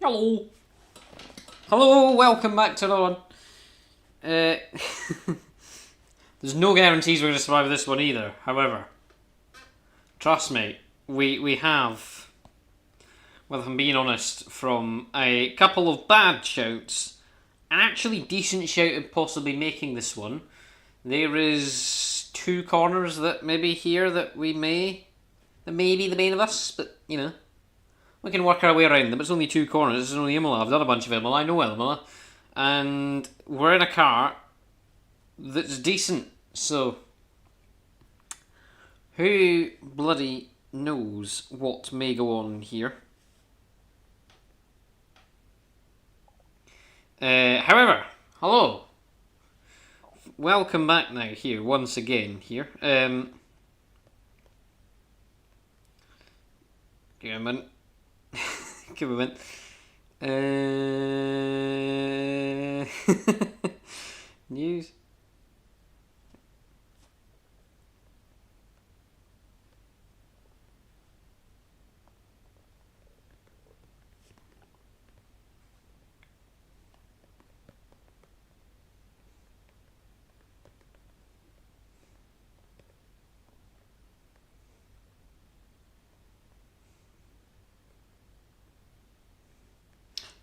Hello. Hello, welcome back to another one. There's no guarantees we're going to survive this one either. However, trust me, we have, well, if I'm being honest, from a couple of bad shouts, an actually decent shout at possibly making this one, there is two corners that maybe here that may be the bane of us, but, you know, we can work our way around them. It's only two corners, it's only IMOLA. I've done a bunch of IMOLA, I know IMOLA. And we're in a car that's decent, so who bloody knows what may go on here. However, hello. Welcome back now here, once again here. Give me a minute. Give me a minute. News.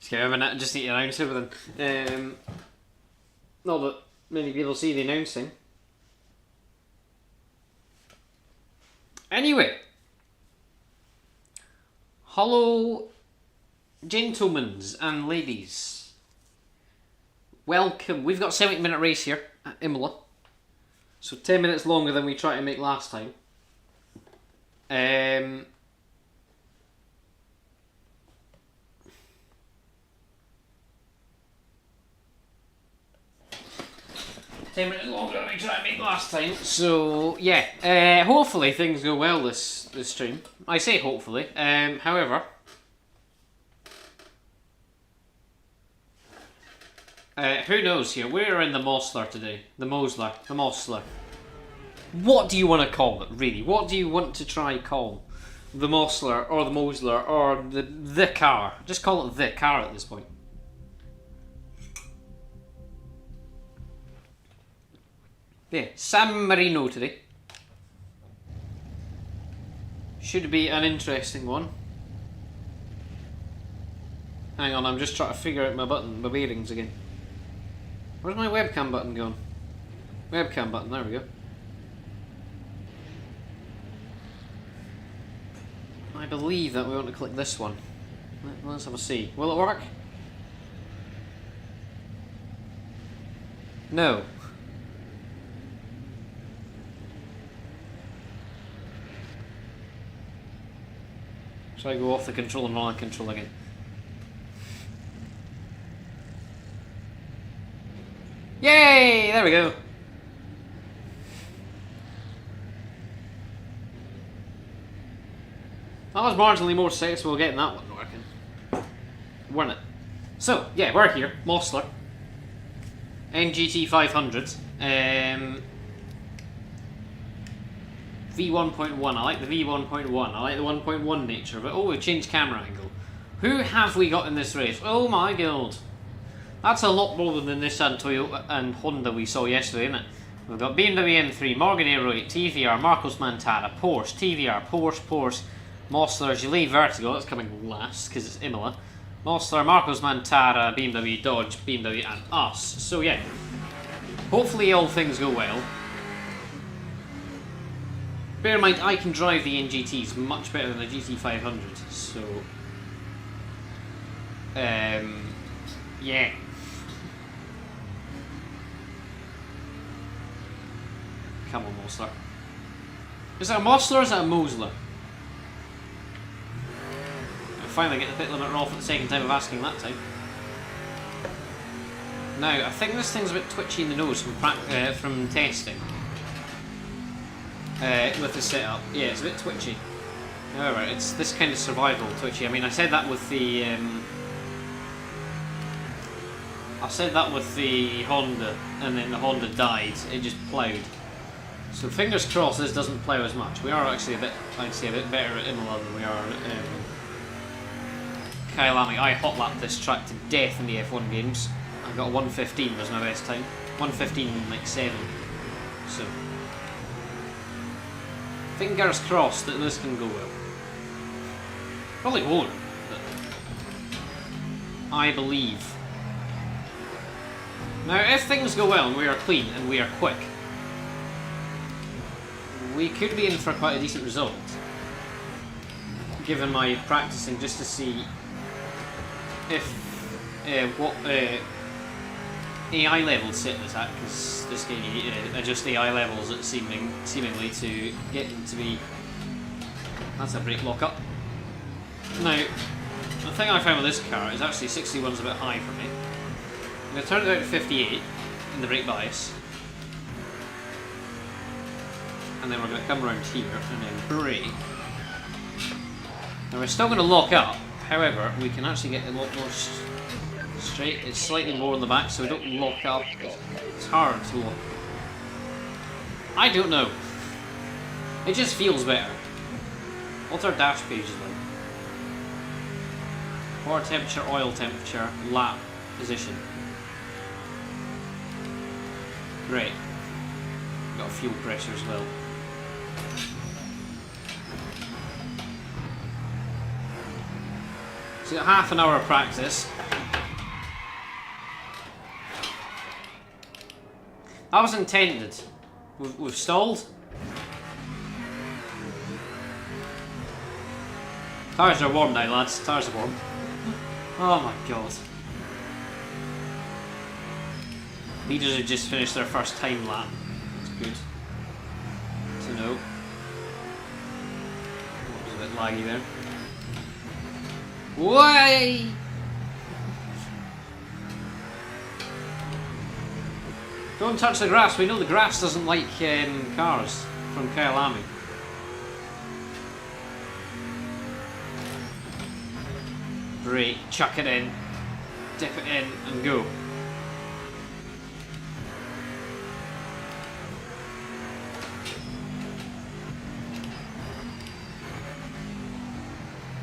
Okay, I just need to announce it, but then not that many people see the announcing. Anyway, hello, gentlemen and ladies. Welcome. We've got a 70-minute race here at IMOLA, so 10 minutes longer than we tried to make last time. 10 minutes longer than we tried to make last time. So yeah, hopefully things go well this stream. I say hopefully. However, who knows here? We're in the Mosler today. The Mosler. What do you want to call it, really? What do you want to try call the Mosler or the Mosler or the car? Just call it the car at this point. Yeah, San Marino today. Should be an interesting one. Hang on, I'm just trying to figure out my bearings again. Where's my webcam button going? Webcam button, there we go. I believe that we want to click this one. Let's have a see. Will it work? No. So I go off the control and on control again. Yay! There we go. That was marginally more successful getting that one working. Weren't it? So, yeah, we're here. Mosler. NGT 500. V1.1. I like the V1.1. I like the 1.1 nature of it. Oh, we've changed camera angle. Who have we got in this race? Oh my god. That's a lot more than the Nissan, Toyota and Honda we saw yesterday, isn't it? We've got BMW M3, Morgan Aero 8, TVR, Marcos Mantara, Porsche, TVR, Porsche, Mosler, Gillet Vertigo, that's coming last because it's Imola. Mosler, Marcos Mantara, BMW, Dodge, BMW and us. So yeah, hopefully all things go well. Bear in mind, I can drive the NGTs much better than the GT500, so yeah. Come on, Mosler. Is that a Mosler or is that a Mosler? I finally get the pit limiter off at the second time of asking that time. Now, I think this thing's a bit twitchy in the nose from testing. With the setup. Yeah, it's a bit twitchy. However, it's this kind of survival twitchy. I mean, I said that with the Honda, and then the Honda died. It just ploughed. So fingers crossed this doesn't plough as much. We are actually a bit, I'd say, a bit better at Imola than we are Kyle Lamy, I hot lapped this track to death in the F1 games. I got a 1:15 was my best time. 1:15.7. So fingers crossed that this can go well. Probably won't, but I believe. Now, if things go well and we are clean and we are quick, we could be in for quite a decent result. Given my practicing, just to see if what AI level set this at, because this game you adjust AI levels at seemingly to get them to be. That's a brake lock up. Now, the thing I found with this car is actually 61's a bit high for me. I'm going to turn it out to 58 in the brake bias, and then we're going to come around here and then brake. Now we're still going to lock up, however, we can actually get a lot more straight. It's slightly more on the back, so we don't lock up. It's hard to lock. I don't know. It just feels better. What's our dash pages like? Water temperature, oil temperature, lap position. Great. Got fuel pressure as well. So half an hour of practice. That was intended. We've stalled. Tires are warm now, lads. Tires are warm. Oh my god. Leaders have just finished their first time lap. That's good to know. That was a bit laggy there. Why? Don't touch the grass. We know the grass doesn't like cars from Kyle Lamy. Brake, chuck it in, dip it in, and go.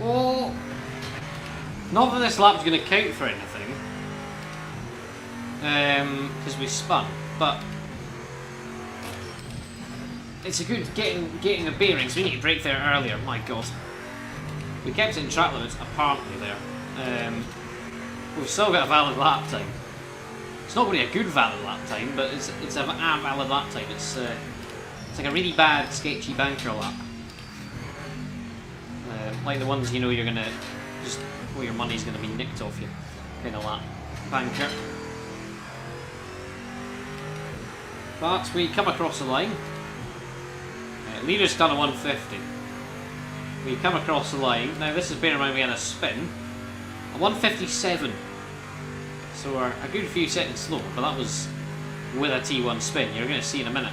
Oh! Not that this lap's going to count for anything, because we spun, but it's a good getting a bearings. We need to brake there earlier. My God, we kept it in track limits apparently there. We've still got a valid lap time. It's not really a good valid lap time, but it's a valid lap time. It's like a really bad sketchy banker lap, like the ones you know you're gonna just. Well, your money's going to be nicked off you, kind of lap banker. But we come across the line. Leader's done a 150. We come across the line. Now this is bearing in mind we had a spin. A 157. So we're a good few seconds slower, but that was with a T1 spin. You're going to see in a minute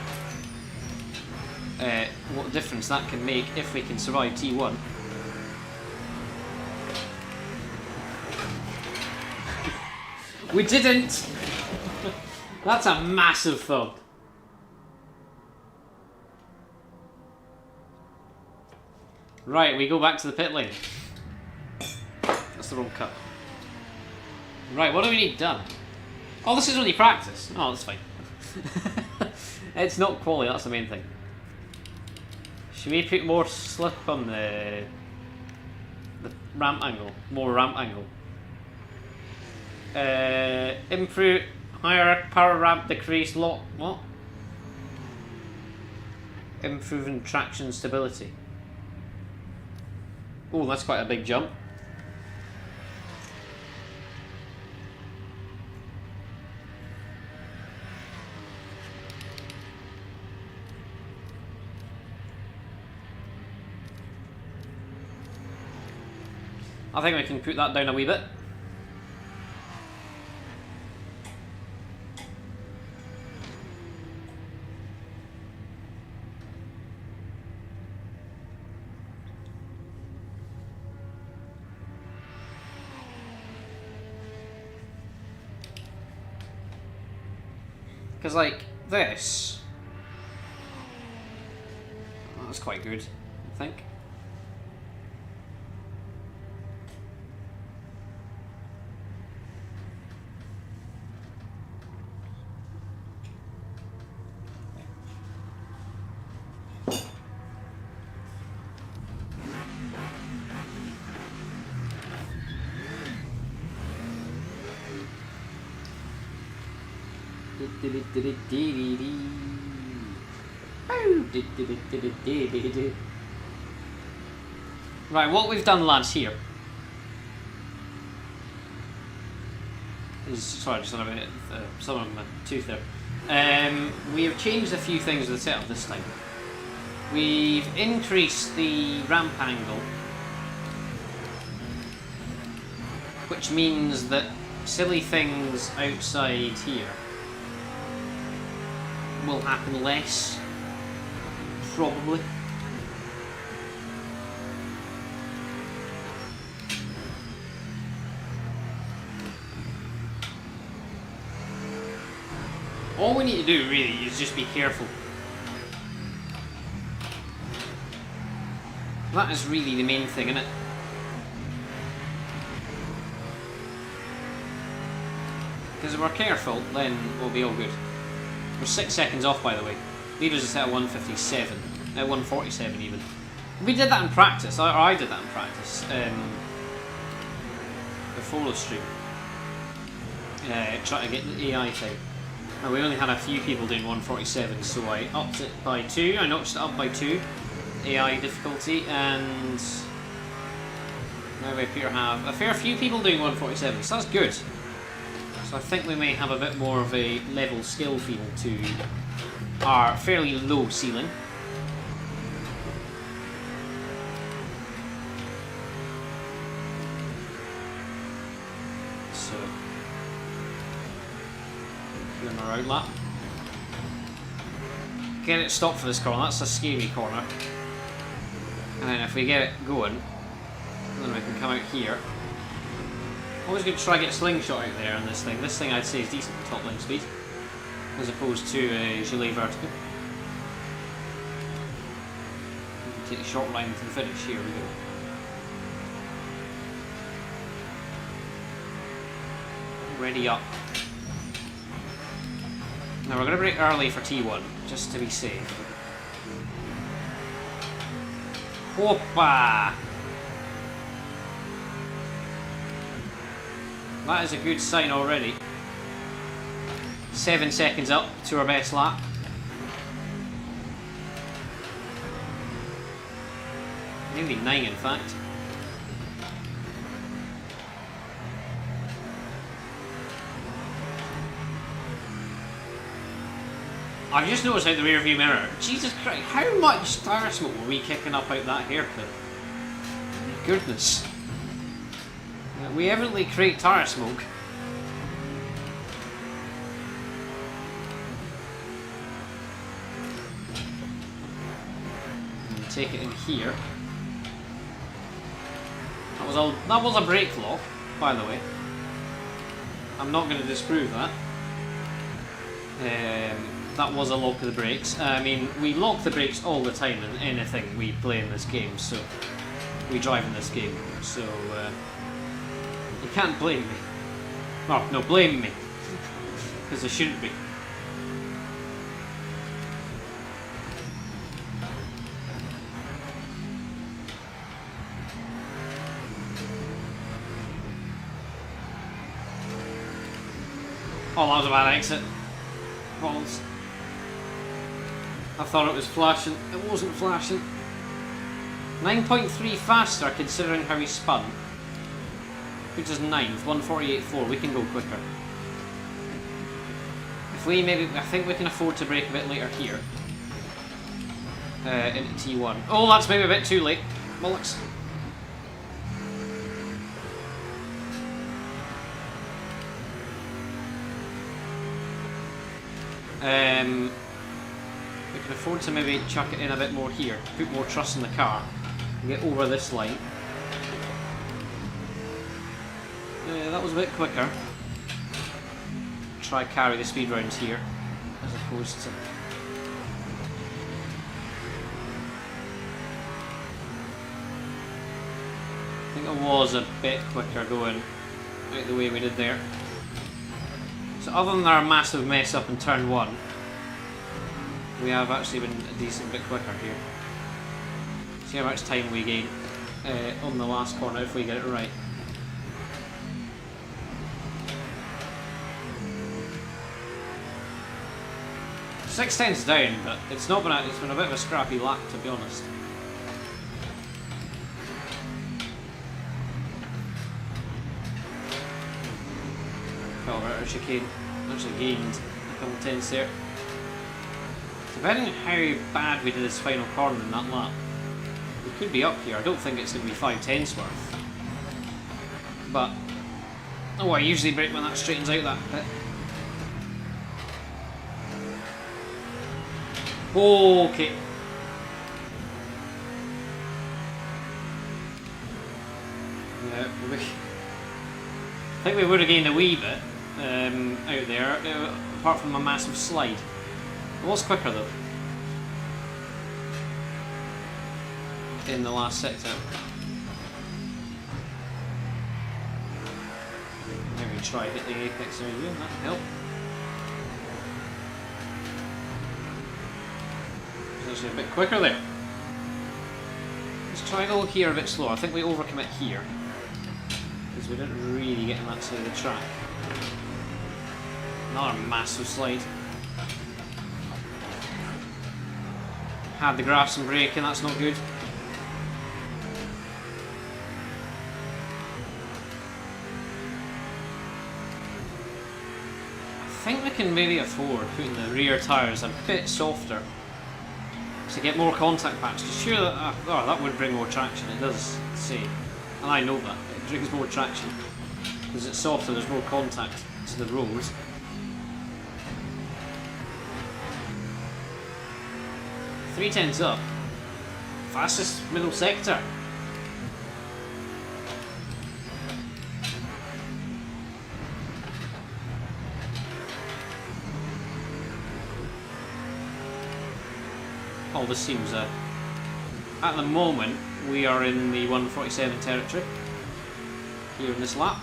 what difference that can make if we can survive T1. We didn't! That's a massive thud. Right, we go back to the pit lane. That's the wrong cut. Right, what do we need done? Oh, this is only practice. Oh, that's fine. It's not quality, that's the main thing. Should we put more slip on the ramp angle? More ramp angle. Improve higher power ramp, decrease lock. What? Improving traction stability. Oh, that's quite a big jump. I think we can put that down a wee bit. Because, like, this... Oh, that's quite good, I think. Right, what we've done, lads, here is, sorry, just on a bit, something on my tooth there. We have changed a few things with the setup this time. We've increased the ramp angle, which means that silly things outside here will happen less, probably. All we need to do really is just be careful. That is really the main thing, isn't it? Because if we're careful, then we'll be all good. We're 6 seconds off, by the way. Leaders are set at 157, at 147 even. We did that in practice, or I did that in practice, before the stream. Trying to get the AI thing. And we only had a few people doing 147, so I upped it by 2, I notched it up by 2. AI difficulty, and now we appear to have a fair few people doing 147, so that's good. So I think we may have a bit more of a level skill feel to our fairly low ceiling. So, doing our outlap. Get it stopped for this corner, that's a scary corner. And then if we get it going, then we can come out here. Always going to try and get slingshot out there on this thing. This thing I'd say is decent top line speed, as opposed to a gilet vertical. Take a short line to the finish. Here we go. Ready up. Now we're going to brake early for T1, just to be safe. Hoppa! That is a good sign already. 7 seconds up to our best lap. Maybe 9 in fact. I've just noticed out the rear view mirror, Jesus Christ, how much tyre smoke were we kicking up out that hairpin? My goodness. We evidently create tyre smoke. And take it in here. That was a brake lock, by the way. I'm not going to disprove that. That was a lock of the brakes. I mean, we lock the brakes all the time in anything we play in this game, so we drive in this game, so you can't blame me. Oh, no, blame me, because I shouldn't be. Oh, that was a bad exit. Balls. I thought it was flashing. It wasn't flashing. 9.3 faster considering how he spun. Which is 9th, 148.4. We can go quicker. If we maybe, I think we can afford to brake a bit later here. Into T1. Oh, that's maybe a bit too late. Bollocks. We can afford to maybe chuck it in a bit more here, put more trust in the car, and get over this line. That was a bit quicker. Try carry the speed rounds here, as opposed to... I think it was a bit quicker going out the way we did there. So other than our massive mess up in turn 1, we have actually been a decent bit quicker here. See how much time we gain on the last corner if we get it right. 610's down, but it's not been it's been a bit of a scrappy lap, to be honest. Fell right out chicane. Actually gained a couple tenths there. Depending on how bad we did this final corner in that lap, we could be up here. I don't think it's going to be 5 tenths worth. But, oh, I usually brake when that straightens out that bit. Okay. Yeah, I think we would have gained a wee bit out there, apart from a massive slide. It was quicker though in the last sector. Maybe try hit the apex area, that would help. It's actually a bit quicker there. Let's try and go here a bit slower. I think we overcommit here because we didn't really get in that side of the track. Another massive slide. Had the grass and brake, and that's not good. I think we can maybe afford putting the rear tyres a bit softer to get more contact patch. Just sure that oh, that would bring more traction. It does say, and I know that it brings more traction because it's softer. There's more contact to the road. 3 tenths up. Fastest middle sector. All this seems at the moment we are in the 147 territory here in this lap.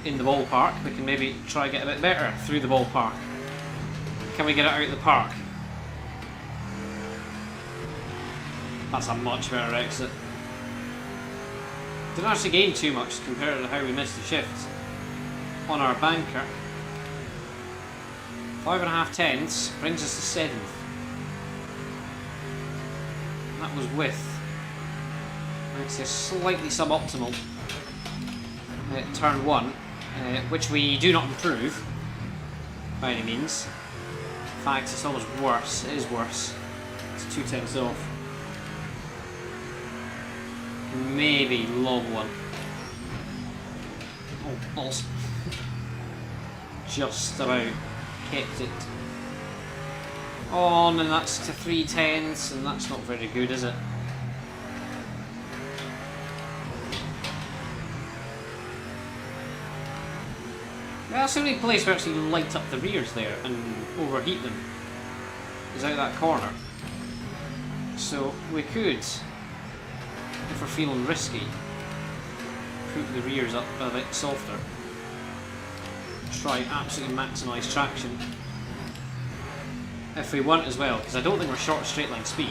In the ballpark, we can maybe try get a bit better through the ballpark. Can we get it out of the park? That's a much better exit. Didn't actually gain too much compared to how we missed the shift on our banker. 5.5 tenths brings us to 7th. That was with, I'd say, slightly suboptimal turn 1, which we do not improve by any means. In fact, it's almost worse. It is worse. It's 2 tenths off. Maybe long one. Oh, balls. Just about kept it on, and that's to 3 tenths, and that's not very good, is it? Yeah, that's the only place where actually light up the rears there and overheat them is out that corner. So we could, if we're feeling risky, put the rears up a bit softer. Try absolutely maximise traction. If we want as well, because I don't think we're short straight line speed.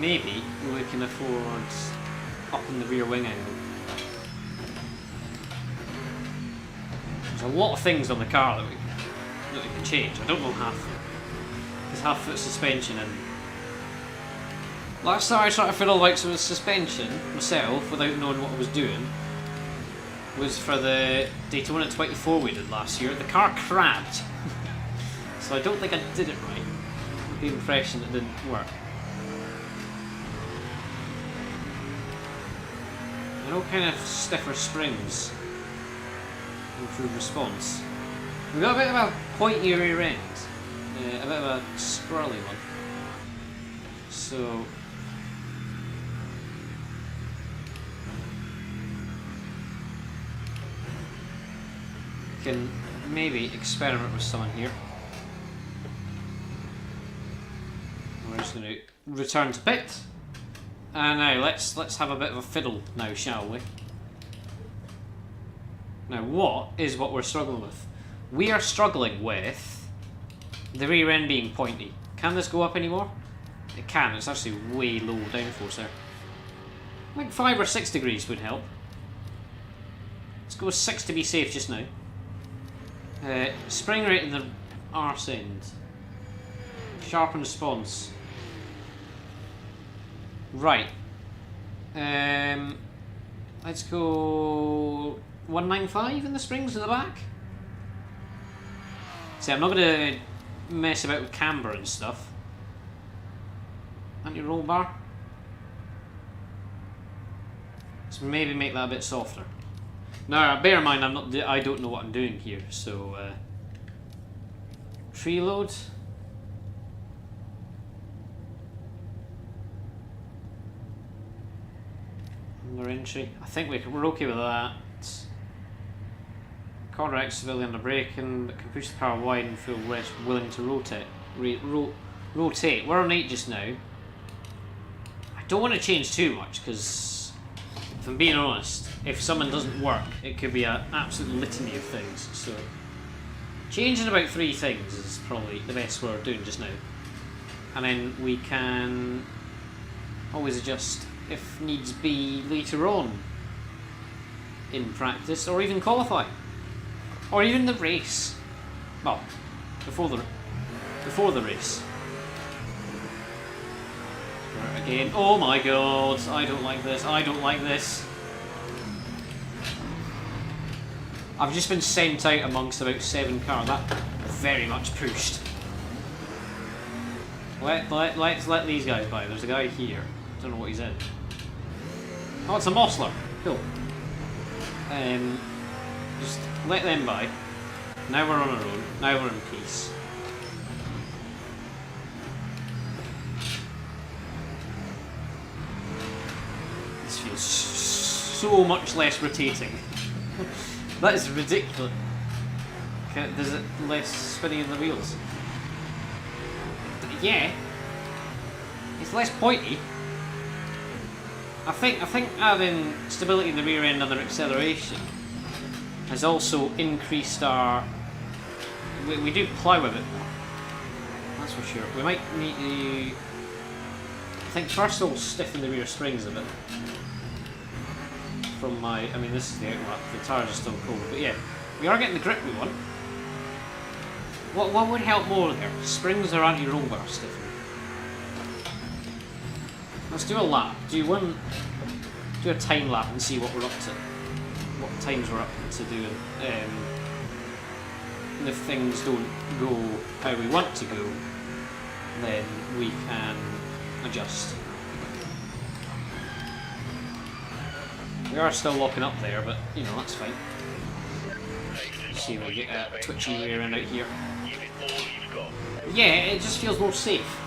Maybe we can afford upping the rear wing angle. There's a lot of things on the car that we can change. I don't know half. There's half-foot suspension and last time I tried to fiddle like some suspension myself without knowing what I was doing was for the Daytona 24 we did last year. The car crabbed, so I don't think I did it right. The impression it didn't work. And all kind of stiffer springs improve response. We've got a bit of a pointy rear end, a bit of a squirrely one. So can maybe experiment with someone here. We're just going to return to pit, and now let's have a bit of a fiddle now, shall we? Now, what we're struggling with? We are struggling with the rear end being pointy. Can this go up anymore? It can. It's actually way low downforce there. I think 5 or 6 degrees would help. Let's go with 6 to be safe just now. Spring rate in the arse end. Sharpen response. Right. Let's go 195 in the springs at the back. See, I'm not going to mess about with camber and stuff. Anti-roll bar. Let's maybe make that a bit softer. Now, bear in mind, I don't know what I'm doing here, so tree load. Under entry. I think we're okay with that. Correct civilian under braking, but can push the car wide and feel willing to rotate. Rotate. We're on 8 just now. I don't want to change too much because, if I'm being honest, if someone doesn't work, it could be an absolute litany of things. So, changing about 3 things is probably the best we're doing just now. And then we can always adjust if needs be later on in practice, or even qualifying, or even the race. Well, before the race. Right, again. Oh my god! I don't like this. I don't like this. I've just been sent out amongst about 7 cars. That very much pushed. Let's let these guys by. There's a guy here. Don't know what he's in. Oh, it's a Mossler. Cool. Just let them by. Now we're on our own. Now we're in peace. This feels so much less rotating. That is ridiculous. There's less spinning in the wheels. Yeah. It's less pointy. I think having stability in the rear end under acceleration has also increased our... We do plough a bit more. That's for sure. We might need to... I think first we'll stiffen the rear springs a bit. From my... I mean, this is the outlap. The tyres are still cold. But yeah, we are getting the grip we want. What would help more there? Springs or anti-roll bar stiffening? Let's do a lap. Do a time lap and see what we're up to. What times we're up to doing. And if things don't go how we want to go, then we can adjust. We are still locking up there, but you know, that's fine. Let's see if we get a twitchy rear end out here. Yeah, it just feels more safe.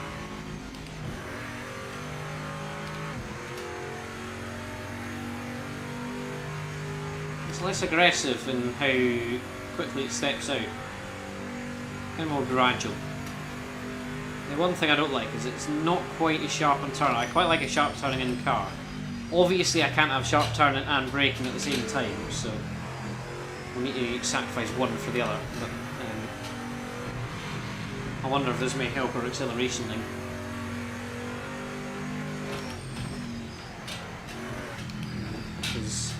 It's less aggressive in how quickly it steps out. And more gradual. The one thing I don't like is it's not quite a sharp on turn. I quite like a sharp turning in the car. Obviously I can't have sharp turning and braking at the same time, so we need to sacrifice one for the other. But I wonder if this may help our acceleration thing. Because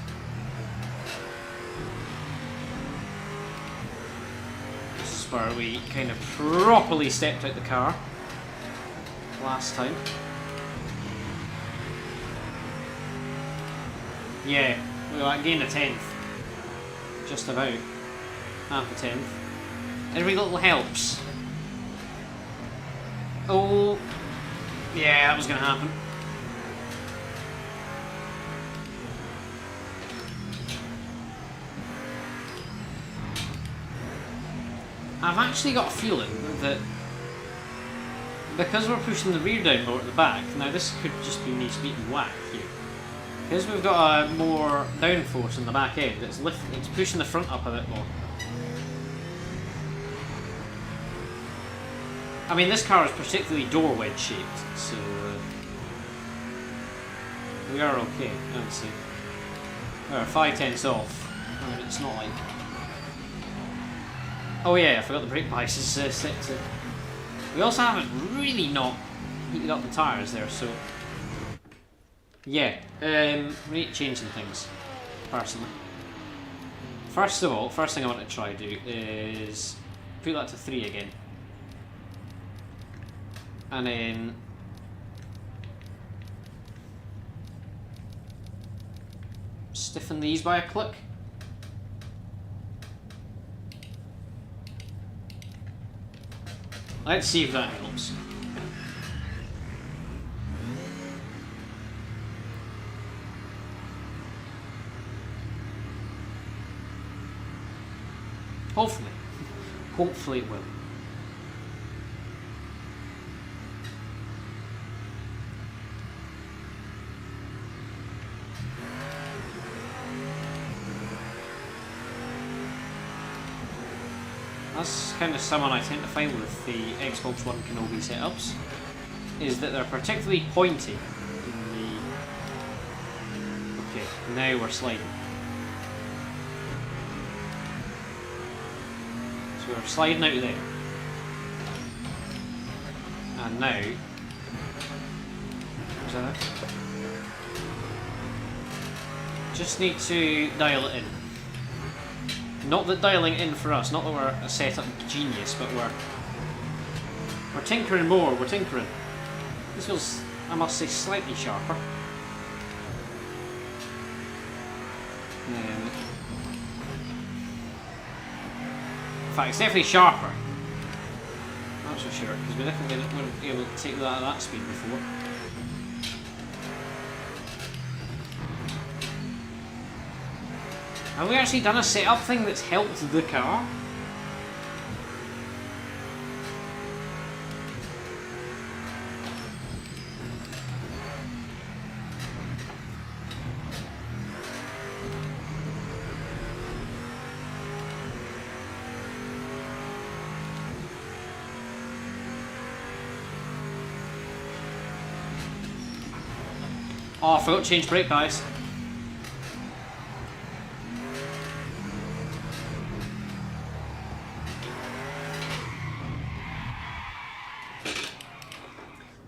this is where we kind of properly stepped out the car last time. Yeah, we gained a 10th. Just about. Half a 10th. Every little helps. Oh, yeah, that was going to happen. I've actually got a feeling that because we're pushing the rear down more at the back, now this could just be me speaking whack here. Because we've got a more downforce in the back end, it's pushing the front up a bit more. I mean, this car is particularly door wedge shaped, so we are okay, I would say. We're 5/10 off. I mean, it's not like... Oh yeah, I forgot the brake bias is set to... We also haven't really not heated up the tyres there, so... Yeah, we need to change some things, personally. First of all, first thing I want to try to do is put that to 3 again. And then stiffen these by a click. Let's see if that helps. Hopefully. Hopefully it will. That's kind of someone I tend to find with the Xbox One Kenobi setups, is that they're particularly pointy in the... Okay, now we're sliding. So we're sliding out of there. And now... Is that it? Just need to dial it in. Not that dialing in for us, not that we're a setup genius, but we're tinkering more, we're tinkering. This feels, I must say, slightly sharper. In fact, it's definitely sharper. I'm not so sure, because we definitely weren't able to take that at that speed before. Have we actually done a setup thing that's helped the car? Oh, I forgot to change brake guys.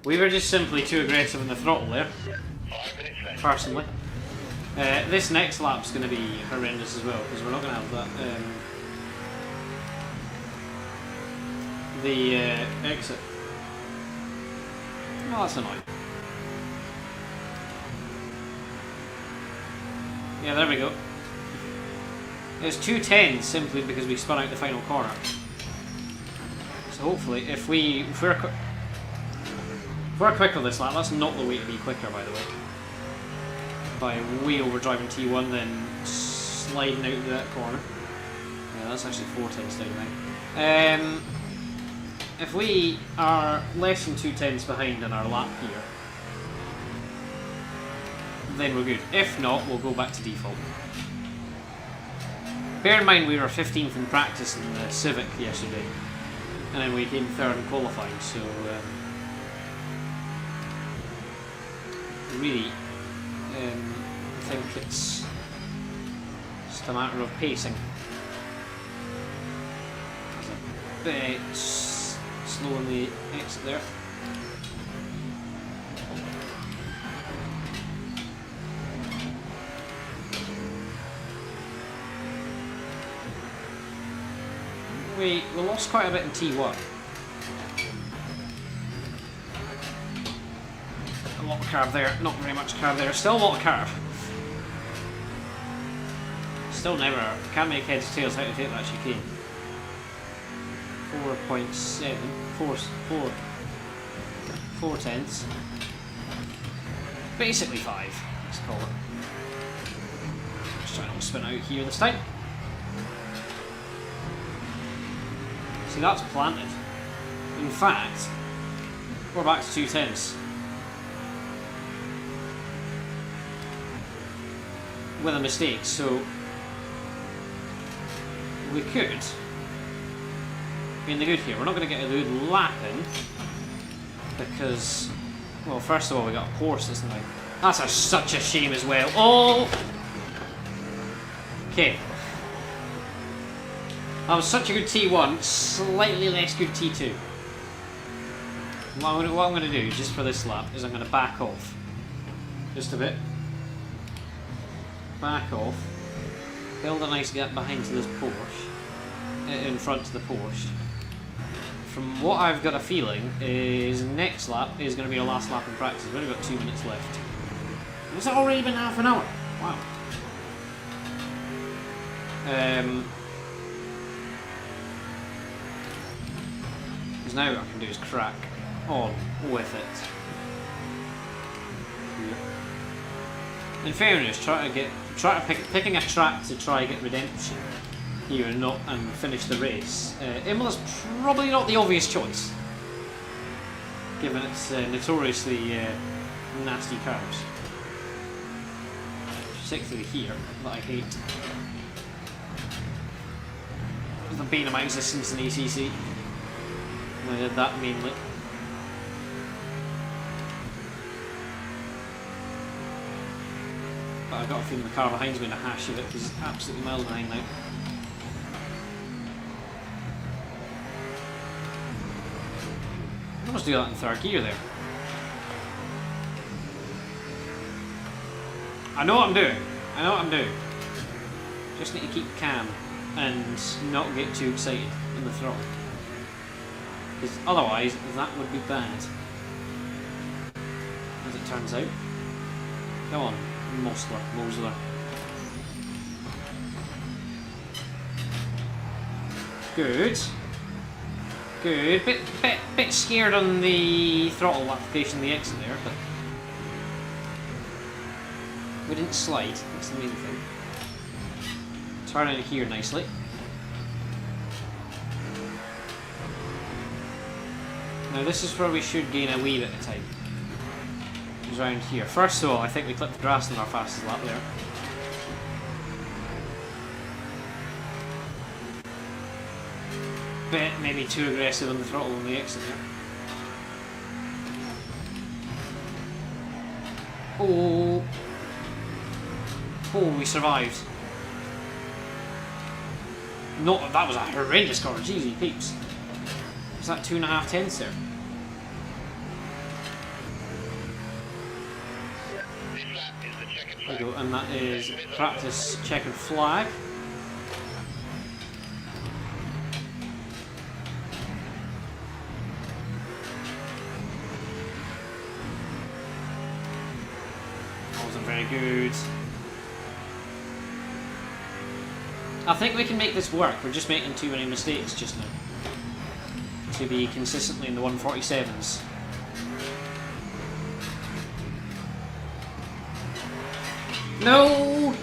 We were just simply too aggressive in the throttle there, personally. This next lap's going to be horrendous as well, because we're not going to have that, the exit. Oh, that's annoying. Yeah, there we go. It's 210 simply because we spun out the final corner. So hopefully, if we're quick on this lap, that's not the way to be quicker, by the way. By way overdriving T1, then sliding out of that corner. Yeah, that's actually 4 tenths down now. If we are less than 2 tenths behind in our lap here, then we're good. If not, we'll go back to default. Bear in mind we were 15th in practice in the Civic yesterday, and then we came 3rd in qualifying, so really, I think it's just a matter of pacing. It's a bit slow on the exit there. We lost quite a bit in T1. A lot of carb there, not very much carb there. Still a lot of carb. Still never, can't make heads or tails how to take that chicane. 4.7, 4 tenths. Basically 5, let's call it. Just trying to spin out here this time. See, that's planted. In fact, we're back to 2 tenths. With a mistake, so we could be in the good here. We're not going to get a good lap in because, well, first of all, we got a Porsche this time. That's such a shame as well. Oh! Okay. That was such a good T1, slightly less good T2. What I'm going to do, just for this lap, is I'm going to back off. Just a bit. Back off. Build a nice gap behind to this Porsche, in front of the Porsche. From what I've got a feeling is next lap is going to be our last lap in practice. We've only got 2 minutes left. Has it already been half an hour? Wow. Because now what I can do is crack on with it. In fairness, picking a track to try and get redemption here and finish the race. Imola's probably not the obvious choice, given its notoriously nasty curves. Particularly here, that I hate. The bane of my existence in ACC. And I did that mainly. But I've got a feeling the car behind's going to hash of it because it's absolutely miles behind now. I must do that in third gear there. I know what I'm doing. I know what I'm doing. Just need to keep calm and not get too excited in the throttle. Because otherwise, that would be bad. As it turns out. Come on, Mosler. Good. Good. Bit scared on the throttle application, the exit there, but we didn't slide. That's the main thing. Turn in here nicely. Now this is where we should gain a wee bit of time. It's around here. First of all, I think we clipped the grass in our fastest lap there. Bit maybe too aggressive on the throttle on the exit there. Oh, we survived. Not that was a horrendous corner. Jeez, peeps. Was that 2.5 tenths there? There we go, and that is practice checkered flag. That wasn't very good. I think we can make this work. We're just making too many mistakes just now to be consistently in the 147s. No!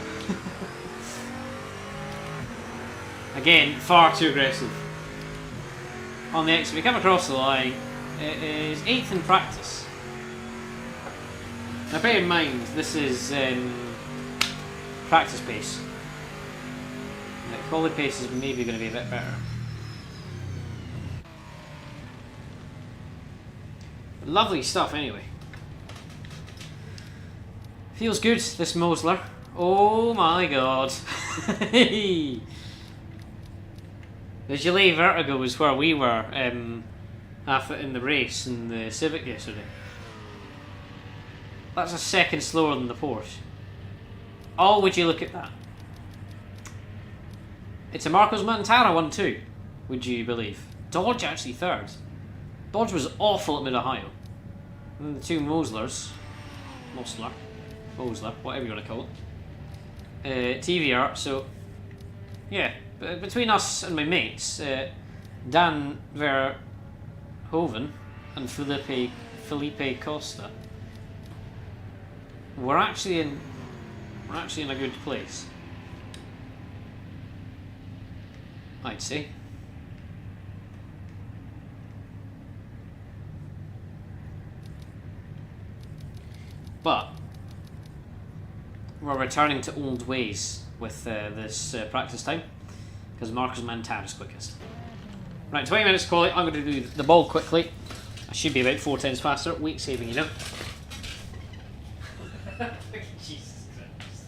Again, far too aggressive. On the exit, we come across the line. It is 8th in practice. Now bear in mind, this is practice pace. Quality pace is maybe going to be a bit better. Lovely stuff anyway. Feels good, this Mosler. Oh my god. The Gillet Vertigo was where we were in the race in the Civic yesterday. That's a second slower than the Porsche. Oh, would you look at that? It's a Marcos Montana 1-2, would you believe? Dodge actually third. Dodge was awful at Mid-Ohio. And the two Mosler, whatever you want to call it. TVR, so yeah, between us and my mates, Dan Verhoeven and Felipe Costa, we're actually in a good place, I'd say. But we're returning to old ways with this practice time, because Marcos Montana is quickest. Right, 20 minutes quality. I'm going to do the ball quickly. I should be about 4 tenths faster. Weight saving, you know. Jesus Christ.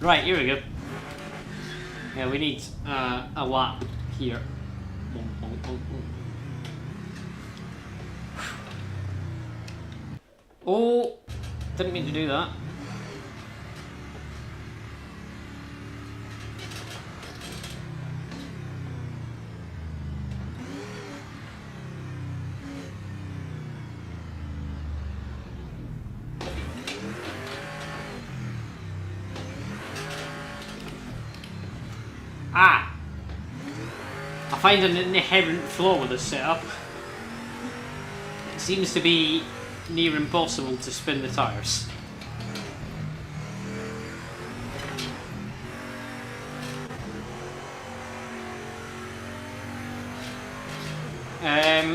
Right, here we go. Yeah, we need a lap here. Oh, didn't mean to do that. Ah! I find an inherent flaw with this setup. It seems to be near impossible to spin the tyres.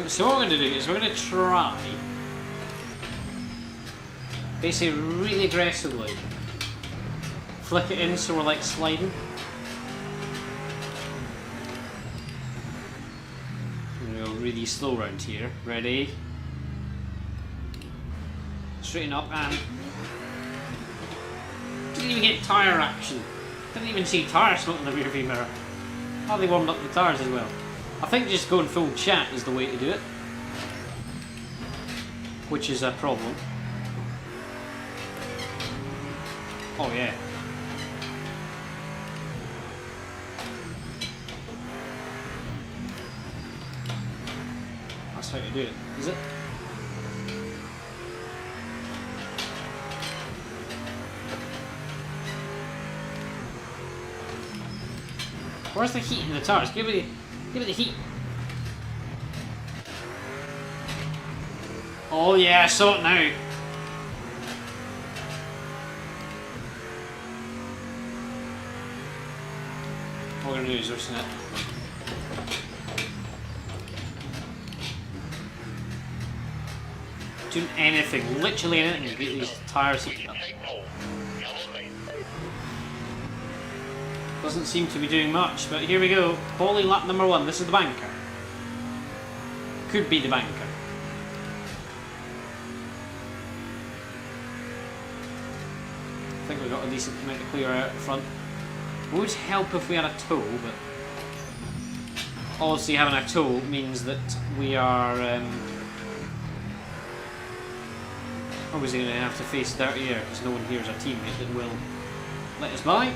So what we're going to do is we're going to try, basically really aggressively, flick it in so we're like sliding. Really slow round here. Ready? Straighten up and didn't even get tyre action. Didn't even see tyre smoke in the rearview mirror. Oh, they warmed up the tyres as well. I think just going full chat is the way to do it, which is a problem. Oh yeah. That's how to do it, is it? Where's the heat in the tires? Give me the heat. Oh yeah, I saw it now. What we're gonna do is loosen it. Doing anything, literally anything to get these tyres heated up. Doesn't seem to be doing much, but here we go. Quality lap number 1. This is the banker. Could be the banker. I think we've got a decent amount of clear out front. Would help if we had a tow, but obviously having a tow means that we are obviously going to have to face dirty air because no one here is a teammate that will let us by.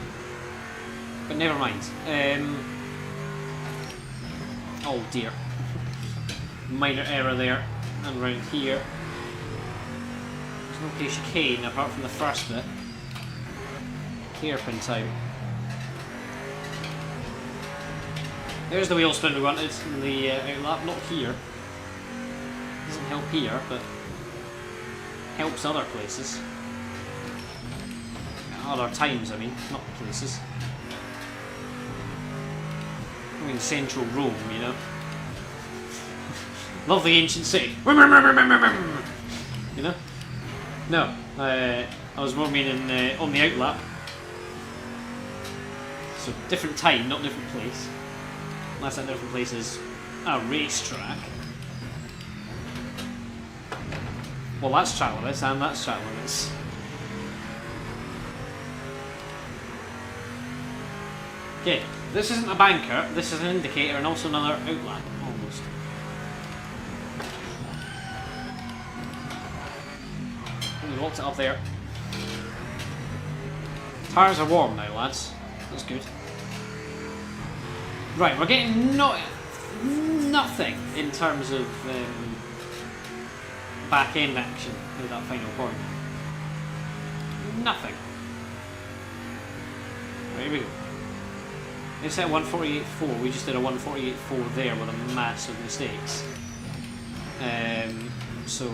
But never mind. Oh dear. Minor error there. And round here. There's no clear chicane apart from the first bit. Hairpin time. There's the wheel spin we wanted in the outlap. Not here. Doesn't help here, but helps other places. Other times, I mean, not places. I mean, central Rome, you know. Love the ancient city. You know? No, I was more meaning on the outlap. So different time, not different place. Unless that different place is a racetrack. Well, that's track limits and that's track limits. Okay, this isn't a banker, this is an indicator and also another outlap, almost. We locked it up there. Tyres are warm now, lads. That's good. Right, we're getting nothing in terms of back end action at that final point. Nothing. Right, here we go. It's at 148.4. We just did a 148.4 there with a massive mistakes. So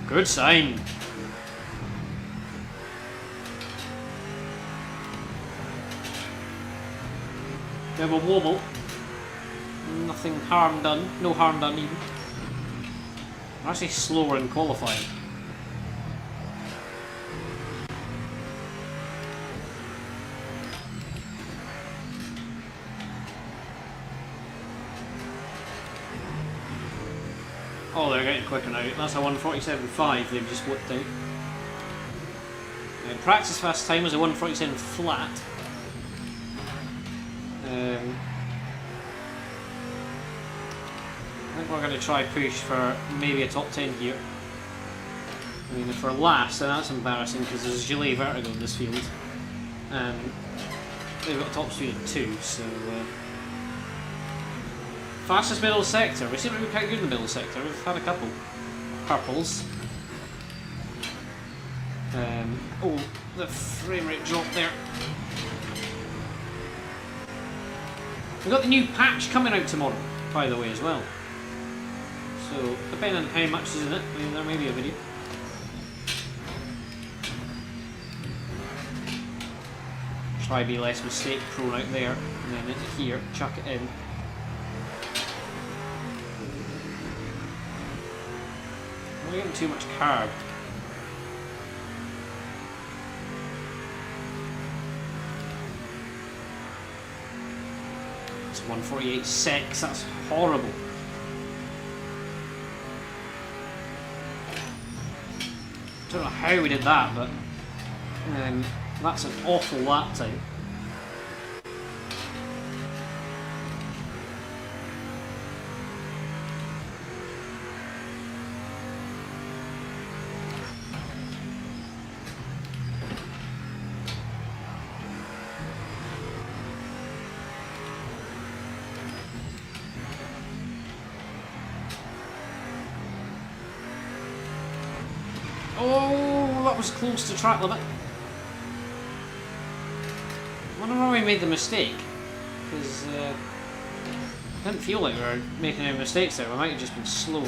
good sign. Bit of a wobble. Nothing harm done. No harm done even. I'm actually slower in qualifying. Oh, they're getting quicker now. That's a 147.5 they've just whipped out. practice fast time was a 1:47 flat. I think we're going to try push for maybe a top 10 here. I mean, if we're last, then that's embarrassing because there's Gillet Vertigo in this field. And they've got a top speed of 2, so... fastest middle sector. We seem to be quite good in the middle sector. We've had a couple purples. Oh, the frame rate dropped there. We've got the new patch coming out tomorrow, by the way, as well. So, depending on how much is in it, I mean, there may be a video. Try be less mistake prone out there, and then into here, chuck it in. I'm not getting too much carb. It's 1:48.6, that's horrible. I don't know how we did that, but that's an awful lap time. Oh, that was close to track limit. I wonder why we made the mistake, because I didn't feel like we were making any mistakes there. We might have just been slow.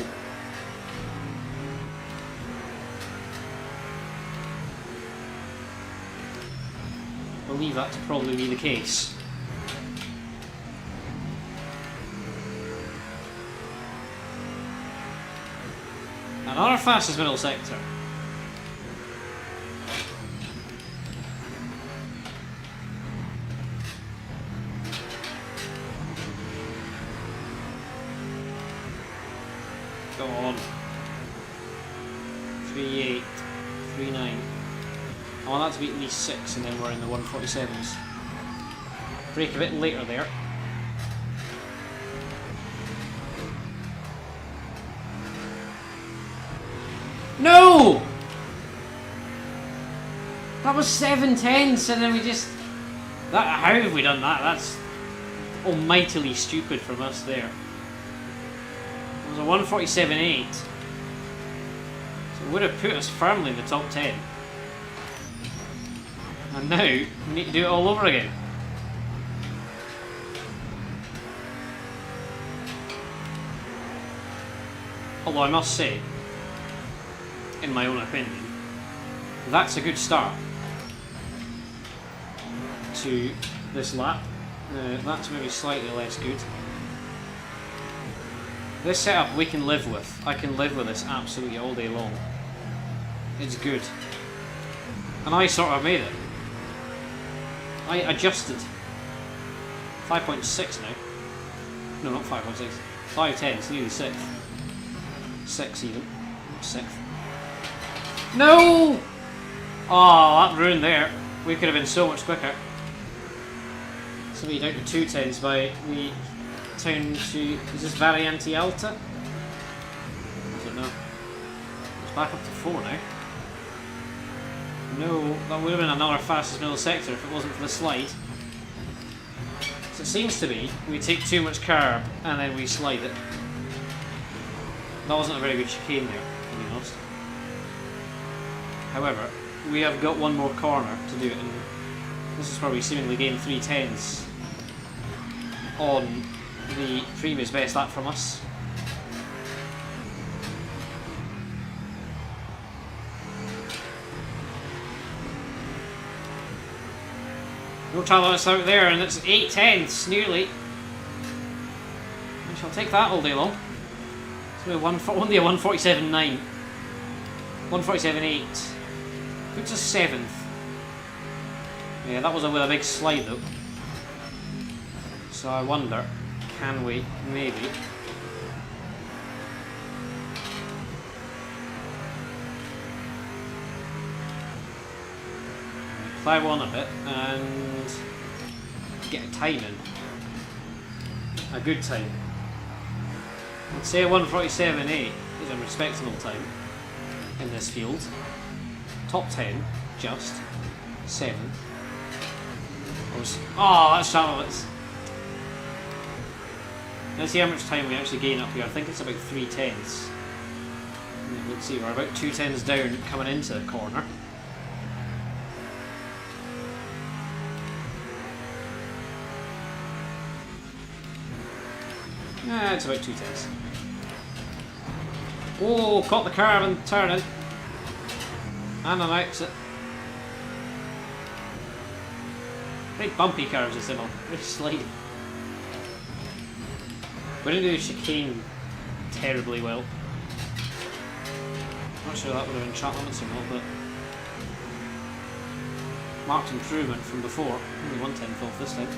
I believe that to probably be the case. Another fastest middle sector. Go on. 3.8, 3.9. I want that to be at least 6 and then we're in the 1:47s. Break a bit later there. No! That was 7/10, and then we just... how have we done that? That's almightily stupid from us there. It was a 1:47.8. So it would have put us firmly in the top 10. And now, we need to do it all over again. Although I must say, in my own opinion, that's a good start to this lap. That's maybe slightly less good. This setup we can live with. I can live with this absolutely all day long. It's good. And I sort of made it. I adjusted. 5.6 now. No, not 5.6. 5.10, it's nearly 6. 6 even. 6th. No! Oh, that ruined there. We could have been so much quicker. So we down to 2.10s by the town to... Is this Variante Alta? I don't know. It's back up to 4 now. No, that would have been another fastest middle sector if it wasn't for the slide. So it seems to be, we take too much carb and then we slide it. That wasn't a very good chicane there, to be honest. However, we have got one more corner to do it, and this is where we seemingly gained 3.10s on the previous best lap from us. No challenge out there, and it's 8.10s nearly. I shall take that all day long. It's only a 1:47.9. 1:47.8. Puts us 7th. Yeah, that was with a big slide though. So I wonder, can we maybe... plough on a bit and get a time in. A good time. I'd say 1:47.8 is a respectable time in this field. Top 10, just 7. Oh, that's Charlotte's. Let's see how much time we actually gain up here. I think it's about 3/10. Let's see, we're about 2/10 down coming into the corner. It's about 2/10. Oh, caught the curve and turning. And an exit. Very bumpy curves this Immol. Very slidey. We didn't do the chicane terribly well. Not sure that would have been track limits or not, but marked improvement from before. Only 1/10 off this time.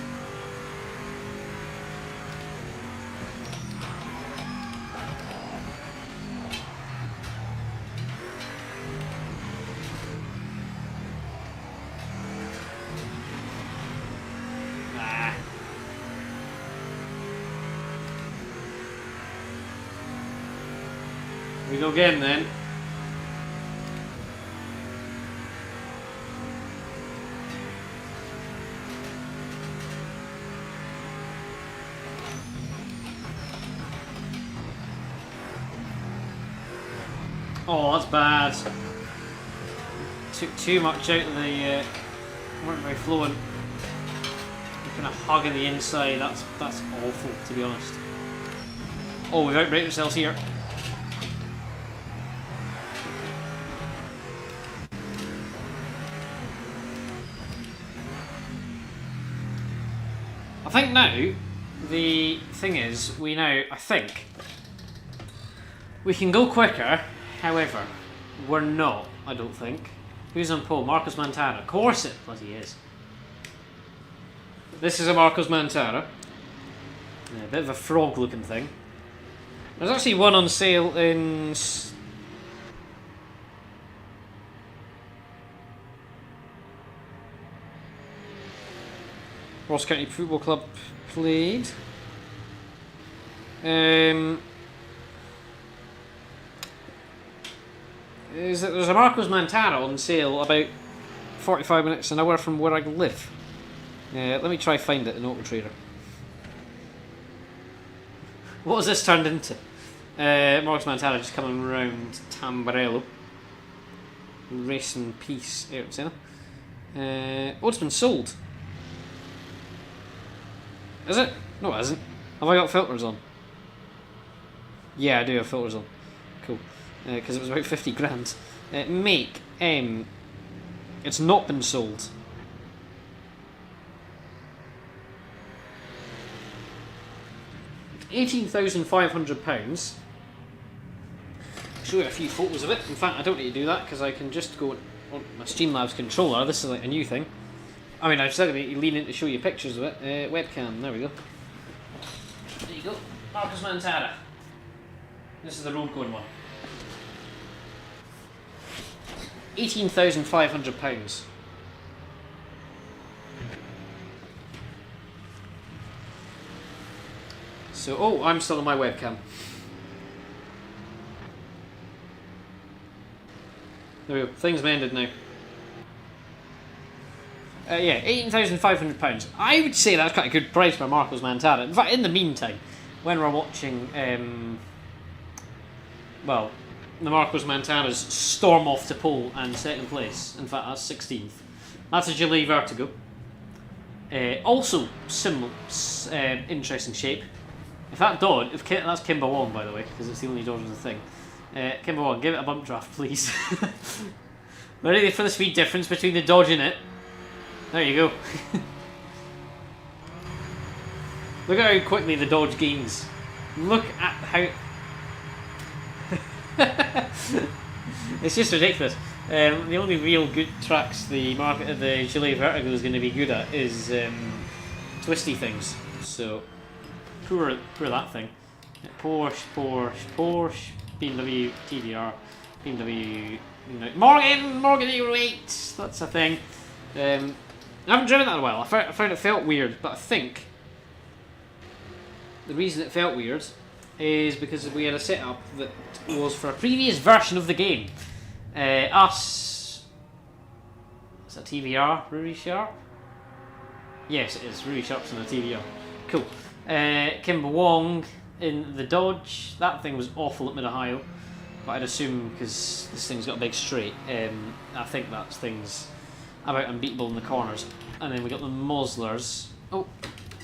We go again then. Oh, that's bad. Took too much out of the. Weren't very fluent. Kind of hugging the inside. That's awful, to be honest. Oh, we've outbraked ourselves here. I think now, the thing is, I think, we can go quicker, however, we're not, I don't think. Who's on pole? Marcos Mantara. Of course it bloody is. This is a Marcos Mantara. Yeah, a bit of a frog looking thing. There's actually one on sale in... Ross County Football Club played. There's a Marcos Mantara on sale about 45 minutes an hour from where I live. Let me try find it in Auto Trader. What has this turned into? Marcos Mantara just coming around Tamburello. Racing Peace out center. Oh, it's been sold. Is it? No, it isn't. Have I got filters on? Yeah, I do have filters on. Cool. Because it was about 50 grand. Make. It's not been sold. £18,500. Show you a few photos of it. In fact, I don't need to do that because I can just go on my Streamlabs controller. This is like a new thing. I mean, I've said to lean in to show you pictures of it. Webcam, there we go. There you go. Marcos Mantara. This is the road going one. £18,500. So, oh, I'm still on my webcam. There we go. Things have ended now. Yeah, £18,500. I would say that's quite a good price for Marcos Mantara. In fact, in the meantime, when we're watching, well, the Marcos Mantaras storm off to pole and second place. In fact, that's 16th. That's a Gillet Vertigo. Also, similar, interesting shape. If that Dodge, that's Kimber Wong, by the way, because it's the only Dodge in the thing. Kimber Wong, give it a bump draft, please. Ready for the speed difference between the Dodge and it? There you go. Look at how quickly the Dodge gains. Look at how... It's just ridiculous. The only real good tracks the Gillet Vertigo is going to be good at is twisty things. So, poor that thing. Porsche, BMW, TDR, BMW... Morgan Eagle 8! That's a thing. I haven't driven that in a while. I found it felt weird, but I think the reason it felt weird is because we had a setup that was for a previous version of the game. Is that TVR? Rudy Sharp? Yes, it is. Rudy Sharp's in a TVR. Cool. Kimber Wong in the Dodge. That thing was awful at Mid-Ohio, but I'd assume because this thing's got a big straight, I think that thing's about unbeatable in the corners. And then we got the Moslers. Oh,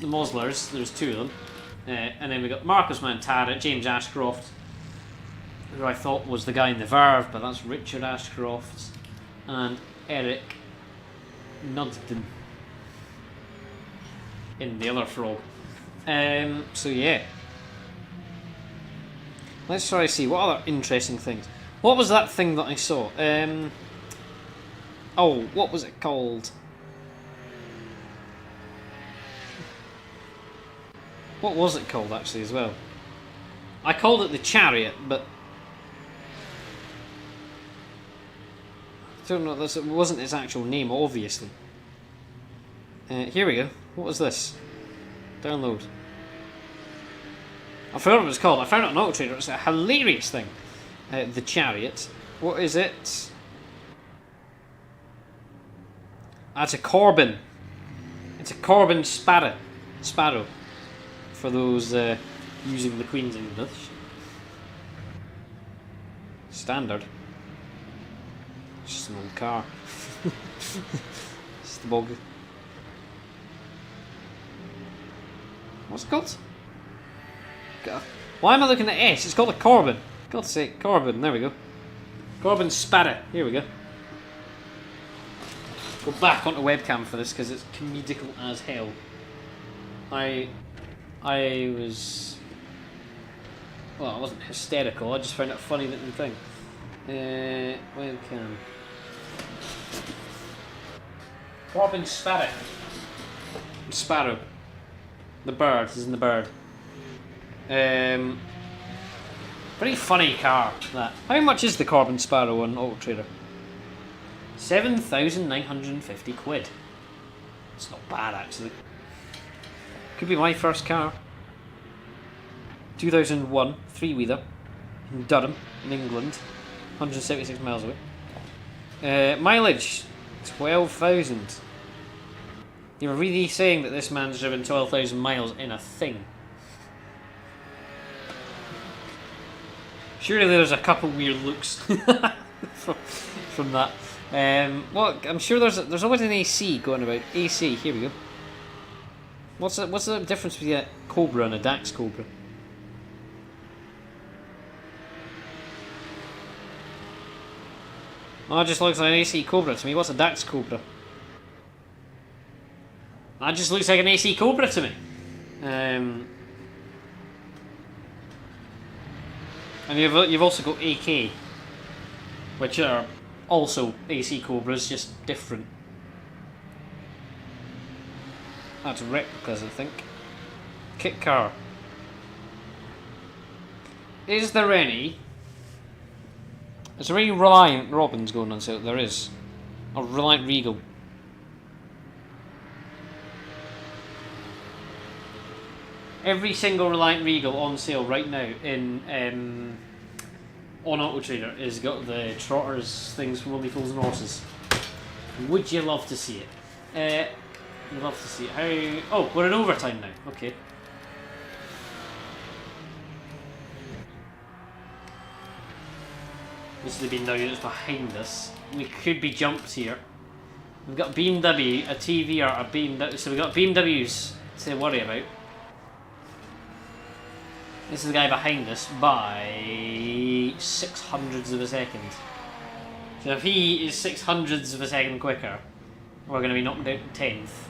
the Moslers. There's two of them. And then we got Marcus Montana, James Ashcroft, who I thought was the guy in the Verve, but that's Richard Ashcroft, and Eric Nudsden in the other frog. So yeah. Let's try to see what other interesting things. What was that thing that I saw? Oh, what was it called? What was it called actually as well? I called it the Chariot, but I don't know. It wasn't its actual name, obviously. Here we go. What was this? Download. I forgot what it was called. I found it on Auto Trader. It's a hilarious thing. The Chariot. What is it? It's a Corbin. It's a Corbin Sparrow. For those using the Queen's English. Standard. It's just an old car. It's the bog. What's it called? Why am I looking at S? It's called a Corbin. God's sake, Corbin. There we go. Corbin Sparrow. Here we go. Go back onto webcam for this because it's comedical as hell. I was... Well, I wasn't hysterical. I just found it a funny little thing. Webcam. Corbin Sparrow. Sparrow. The bird. This is in the bird. Pretty funny car, that. How much is the Corbin Sparrow on Auto Trader? 7,950 quid. It's not bad, actually. Could be my first car. 2001, three-wheeler, in Durham, in England. 176 miles away. Mileage, 12,000. You're really saying that this man's driven 12,000 miles in a thing? Surely there's a couple weird looks from that. Well, I'm sure there's always an AC going about. AC, here we go. What's the difference between a Cobra and a Dax Cobra? Oh, it just looks like an AC Cobra to me. What's a Dax Cobra? That just looks like an AC Cobra to me. And you've also got AK, which are also AC Cobras, just different. That's replicas, I think. Kit car. Is there any Reliant Robins going on sale? There is. Or Reliant Regal. Every single Reliant Regal on sale right now in on Auto Trader has got the trotters things from Only Fools and Horses. Would you love to see it? You'd love to see it. How? Oh, we're in overtime now. Okay. This is the BMW that's behind us. We could be jumped here. We've got BMW, a TV, or a BMW. So we've got BMWs to worry about. This is the guy behind us by 600ths of a second. So if he is 600ths of a second quicker, we're going to be knocked out 10th.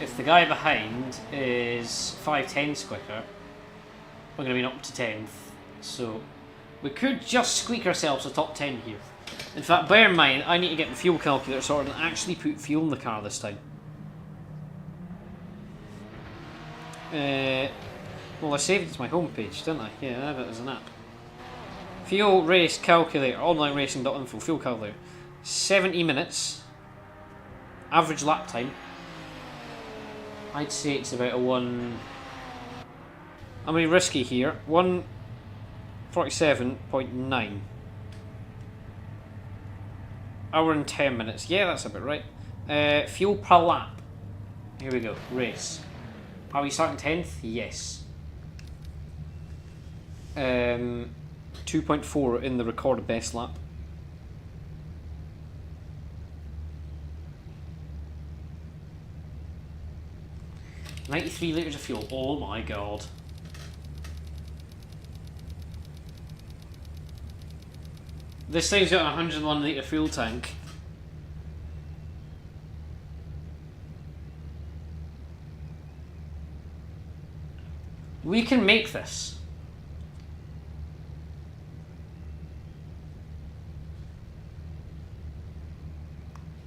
If the guy behind is 5/10ths quicker, we're going to be knocked to 10th. So we could just squeak ourselves a top 10 here. In fact, bear in mind, I need to get the fuel calculator sorted and actually put fuel in the car this time. Well, I saved it to my homepage, didn't I? Yeah, I have it as an app. Fuel race calculator, onlineracing.info, fuel calculator. 70 minutes. Average lap time. I'd say it's about a 1... I'm going to be risky here. 1:47.9. Hour and 10 minutes. Yeah, that's about right. Fuel per lap. Here we go. Race. Are we starting 10th? Yes. 2.4 in the recorded best lap. $93 litres of fuel. Oh my god. This thing's got a 101 litre fuel tank. We can make this.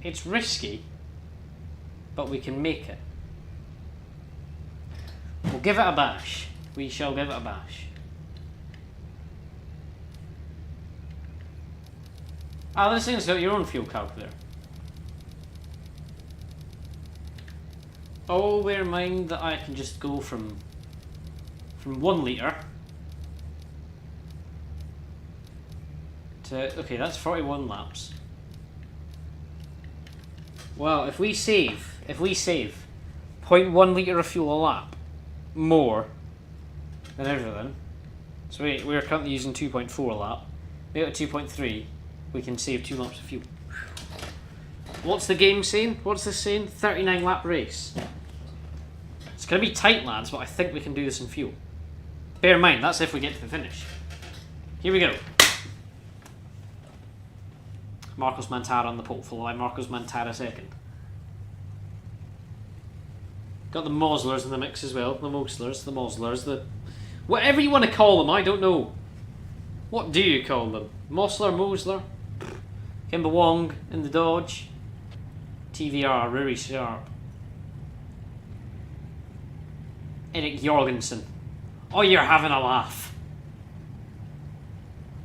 It's risky, but we can make it. We'll give it a bash. We shall give it a bash. Ah, this thing's got your own fuel calculator. Oh, bear in mind that I can just go from 1 litre to... Okay, that's 41 laps. Well, if we save 0.1 litre of fuel a lap more than everything, so we're currently using 2.4 a lap, we go to 2.3, we can save 2 laps of fuel. What's the game saying? What's this saying? 39 lap race. It's going to be tight, lads, but I think we can do this in fuel. Bear in mind, that's if we get to the finish. Here we go. Marcos Mantara on the pole, followed by Marcos Mantara second. Got the Moslers in the mix as well. The Moslers, the... Whatever you want to call them, I don't know. What do you call them? Mosler? Kimber Wong in the Dodge. TVR, Rory Sharp. Eric Jorgensen. Oh, you're having a laugh.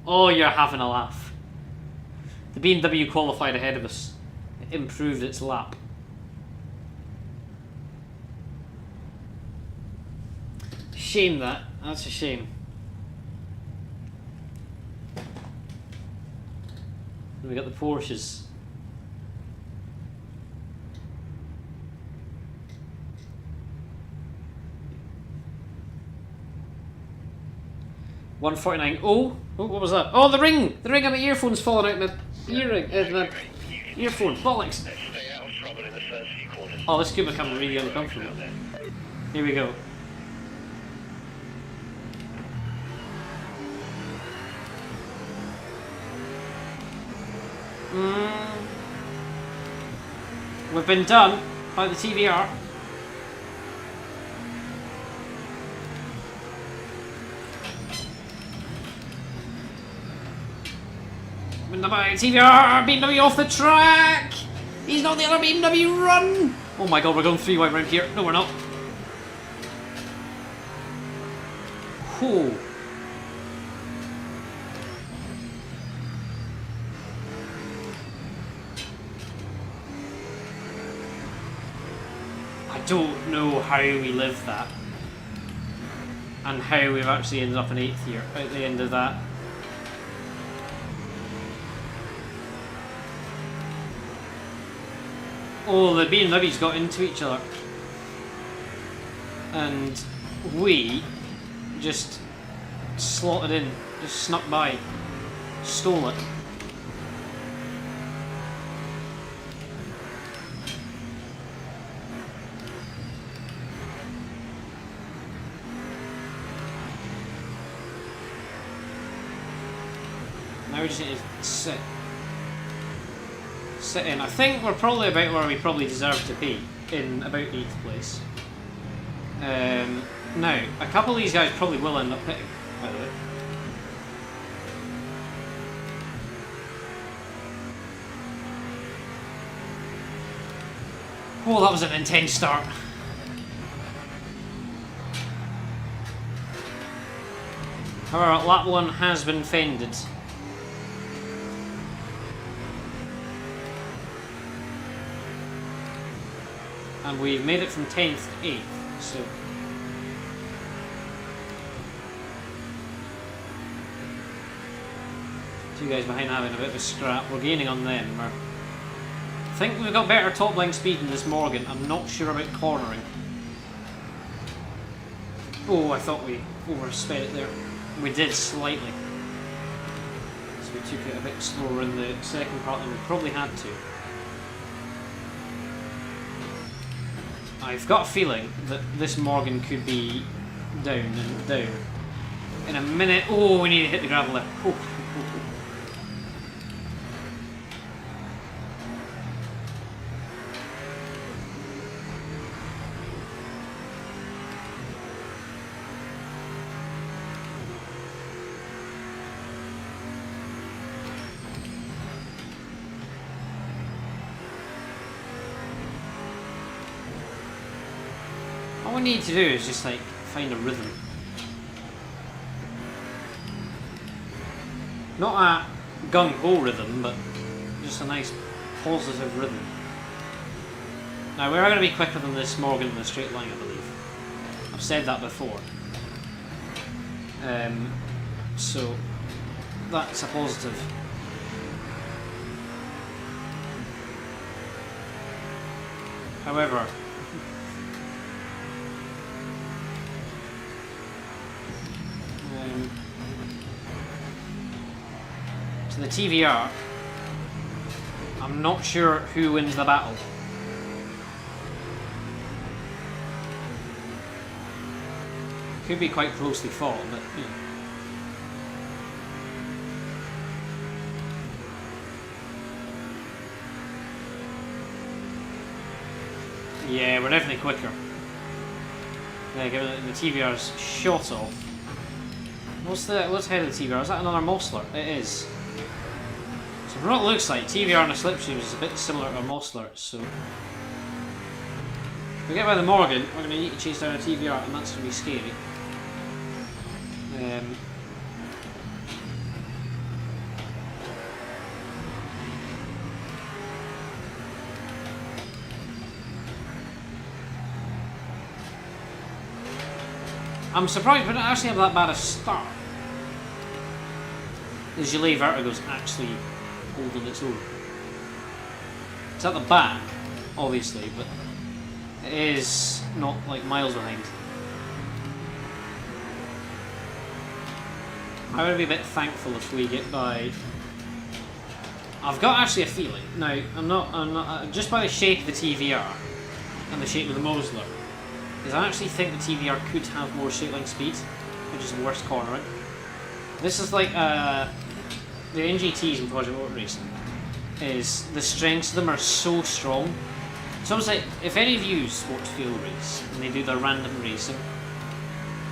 Oh, you're having a laugh. The BMW qualified ahead of us. It improved its lap. Shame that. That's a shame. And we got the Porsches. $149. Oh, what was that? Oh, the ring! The ring of my earphone's falling out my earring. My earphone. Bollocks. Oh, this could become really uncomfortable. Here we go. We've been done by the TVR. TVR, BMW off the track! He's not the other BMW, run! Oh my god, we're going 3 wide round here. No, we're not. Whew. I don't know how we lived that. And how we've actually ended up in 8th here at the end of that. Oh, the BMWs got into each other. And we just slotted in, just snuck by, stole it. Now we just need to sit in. I think we're probably about where we probably deserve to be, in about 8th place. Now, a couple of these guys probably will end up pitting, by the way. Oh, that was an intense start. However, lap 1 has been fended. and we've made it from 10th to 8th, so... Two guys behind having a bit of a scrap. We're gaining on them. I think we've got better top line speed than this Morgan. I'm not sure about cornering. Oh, I thought we oversped it there. We did slightly. So we took it a bit slower in the second part than we probably had to. I've got a feeling that this Morgan could be down and down. In a minute. Oh, we need to hit the gravel there. Oh. All we need to do is just like find a rhythm. Not a gung-ho rhythm, but just a nice positive rhythm. Now we are going to be quicker than this Morgan in the straight line, I believe. I've said that before. So that's a positive. However, to the TVR, I'm not sure who wins the battle. Could be quite closely fought, but you know. Yeah, we're definitely quicker. Yeah, given that the TVR's shot off. What's ahead of the TVR? Is that another Mosler? It is. So from what it looks like, TVR and a slipstream is a bit similar to a Mosler, so if we get by the Morgan, we're going to need to chase down a TVR, and that's going to be scary. I'm surprised we don't actually have that bad a start. The Gilet Vertigo's actually holding its own. It's at the back, obviously, but it is not like miles behind. I would be a bit thankful if we get by. I've got actually a feeling. Now, I'm not just by the shape of the TVR and the shape of the Mosler, is I actually think the TVR could have more straight line speed, which is worse cornering. This is like the NGTs in Project Motor Racing. Is the strengths of them are so strong. So I was like, if any of you sports field race and they do their random racing,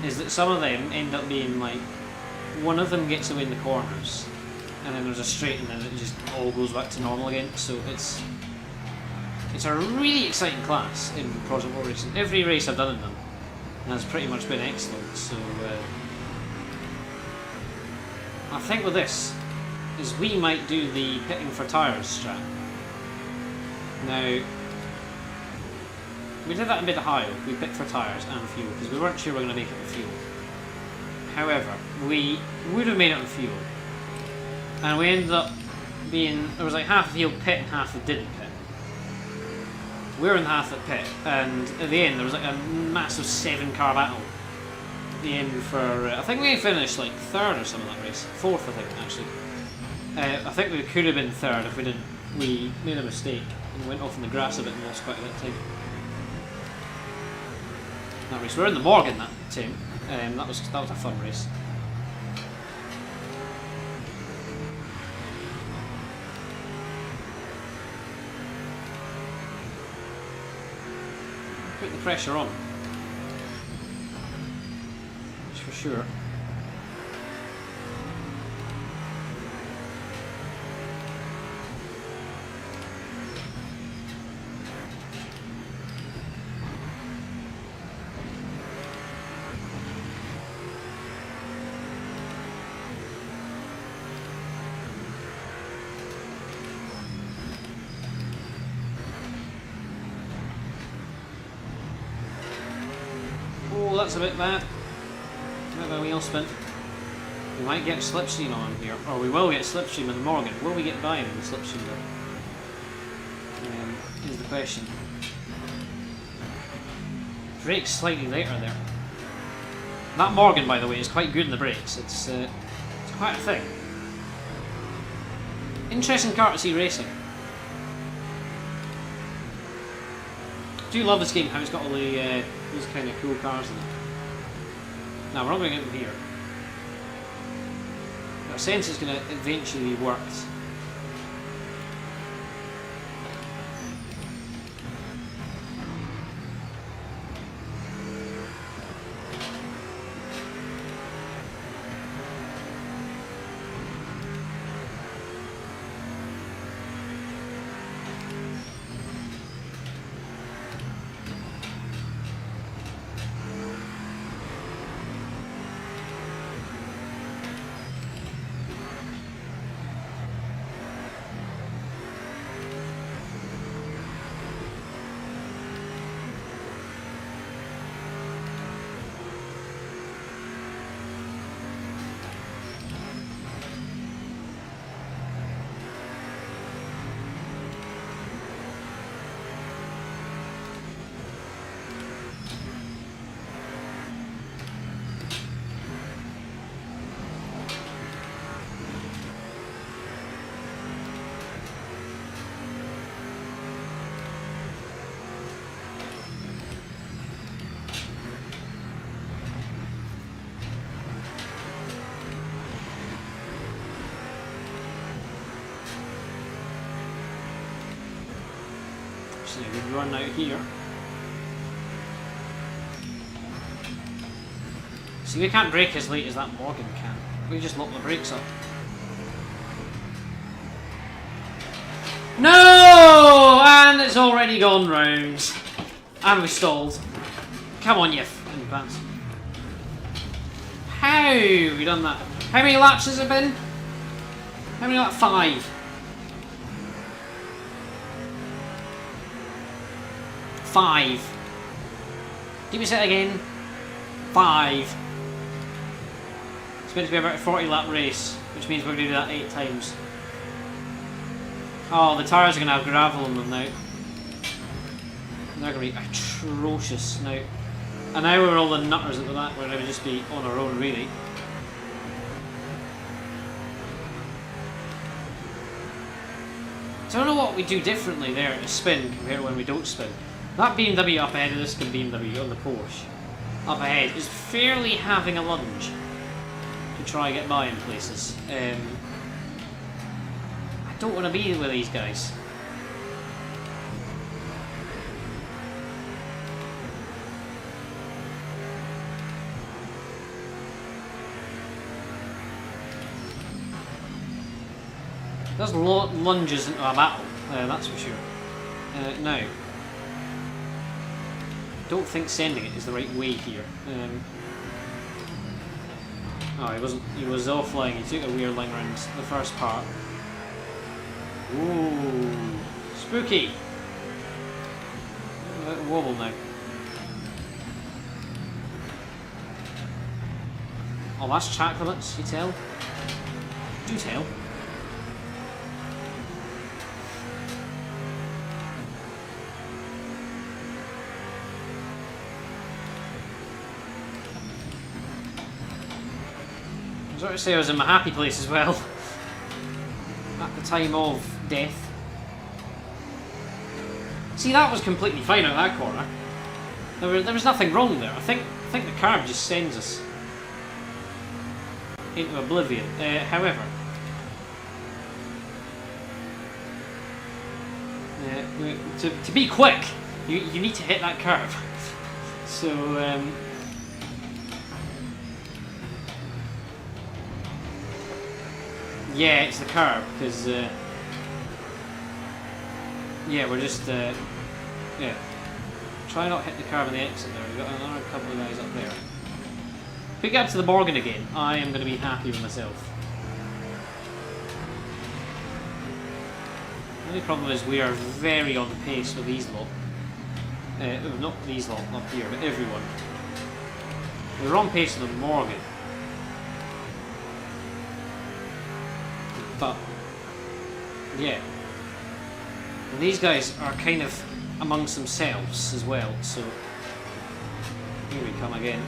is that some of them end up being like, one of them gets away in the corners, and then there's a straight, and then it just all goes back to normal again. So it's a really exciting class in Project Motor Racing. Every race I've done in them has pretty much been excellent. So I think with this is we might do the pitting for tyres strat. Now we did that in Mid-Ohio. We pit for tyres and fuel because we weren't sure we were going to make it with fuel. However, we would have made it on fuel, and we ended up being, there was like half the field pit and half that didn't pit. We were in the half that pit, and at the end there was like a massive 7-car battle at the end for, I think we finished like 3rd or something like that race. 4th, I think, actually. I think we could have been 3rd if we didn't, we made a mistake and went off in the grass a bit and lost quite a bit of time. That race, we were in the Morgan that time. That was a fun race. Put the pressure on. That's for sure. that's a bit bad. Bit of a wheel spin. We might get a slipstream on here, or we will get a slipstream in Morgan. Will we get by him in the slipstream though? Is the question. Brakes slightly later there. That Morgan, by the way, is quite good in the brakes. It's quite a thing. Interesting car to see racing. I do love this game, how it's got all the those kind of cool cars in it. Now we're not going to get them here. I sense it's going to eventually be worked. So we run out here. See, we can't brake as late as that Morgan can. We just lock the brakes up. No! And it's already gone round. And we stalled. Come on, you f***ing pants. How have we done that? How many laps has it been? How many laps? 5. 5. Give me that again. 5. It's going to be about a 40 lap race, which means we're going to do that 8 times. Oh, the tyres are going to have gravel on them now. They're going to be atrocious now. And now we're all the nutters at the back, we're going to just be on our own really. So I don't know what we do differently there to spin compared to when we don't spin. That BMW up ahead of this BMW on the Porsche up ahead is fairly having a lunge to try and get by in places. I don't want to be with these guys. There's lunges into a battle, that's for sure. Now, don't think sending it is the right way here. Oh, he was offline, he took a weird line around the first part. Ooh, spooky! A little wobble now. Oh, that's track limits, you tell? Do tell. I was about to say I was in my happy place as well. At the time of death. See, that was completely fine out of that corner. There was nothing wrong there. I think the carb just sends us into oblivion. However, to be quick, you need to hit that curve. So. Yeah, it's the curb, because, yeah, we're just, yeah. Try not hit the curb on the exit there, we've got another couple of guys up there. If we get up to the Morgan again, I am going to be happy with myself. The only problem is we are very on the pace with these lot. Not these lot up here, but everyone. We're on pace with the Morgan. But, yeah. And these guys are kind of amongst themselves as well, so here we come again.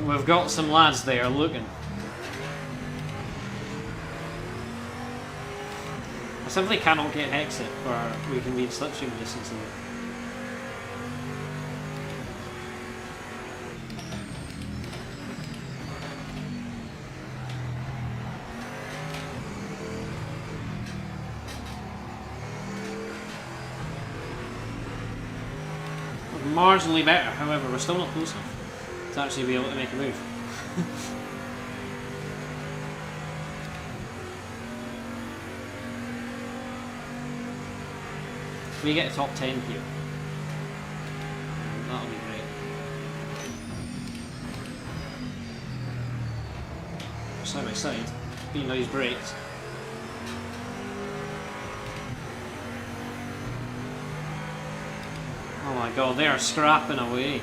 We've got some lads there looking. I simply cannot get an exit where we can be in slipstream distance of it. We're marginally better, however, we're still not close enough to actually be able to make a move. If we get a top 10 here, that'll be great. Side by side, being those brakes. Oh my god, they are scrapping away.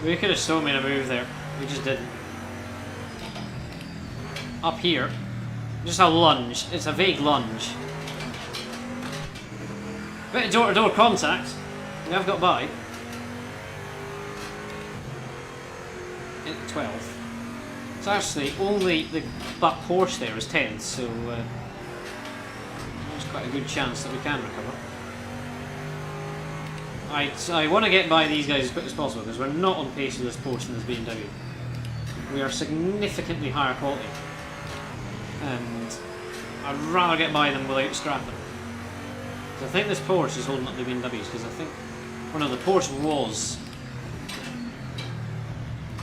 We could have so made a move there, we just didn't. Up here, just a lunge, it's a vague lunge. Bit of door-to-door contact, we have got by. At 12. It's actually only the back Porsche there is 10, so there's quite a good chance that we can recover. I want to get by these guys as quick as possible because we're not on pace with this Porsche and this BMW. We are significantly higher quality, and I'd rather get by them without scrapping. So I think this Porsche is holding up the BMWs because I think, well no, the Porsche was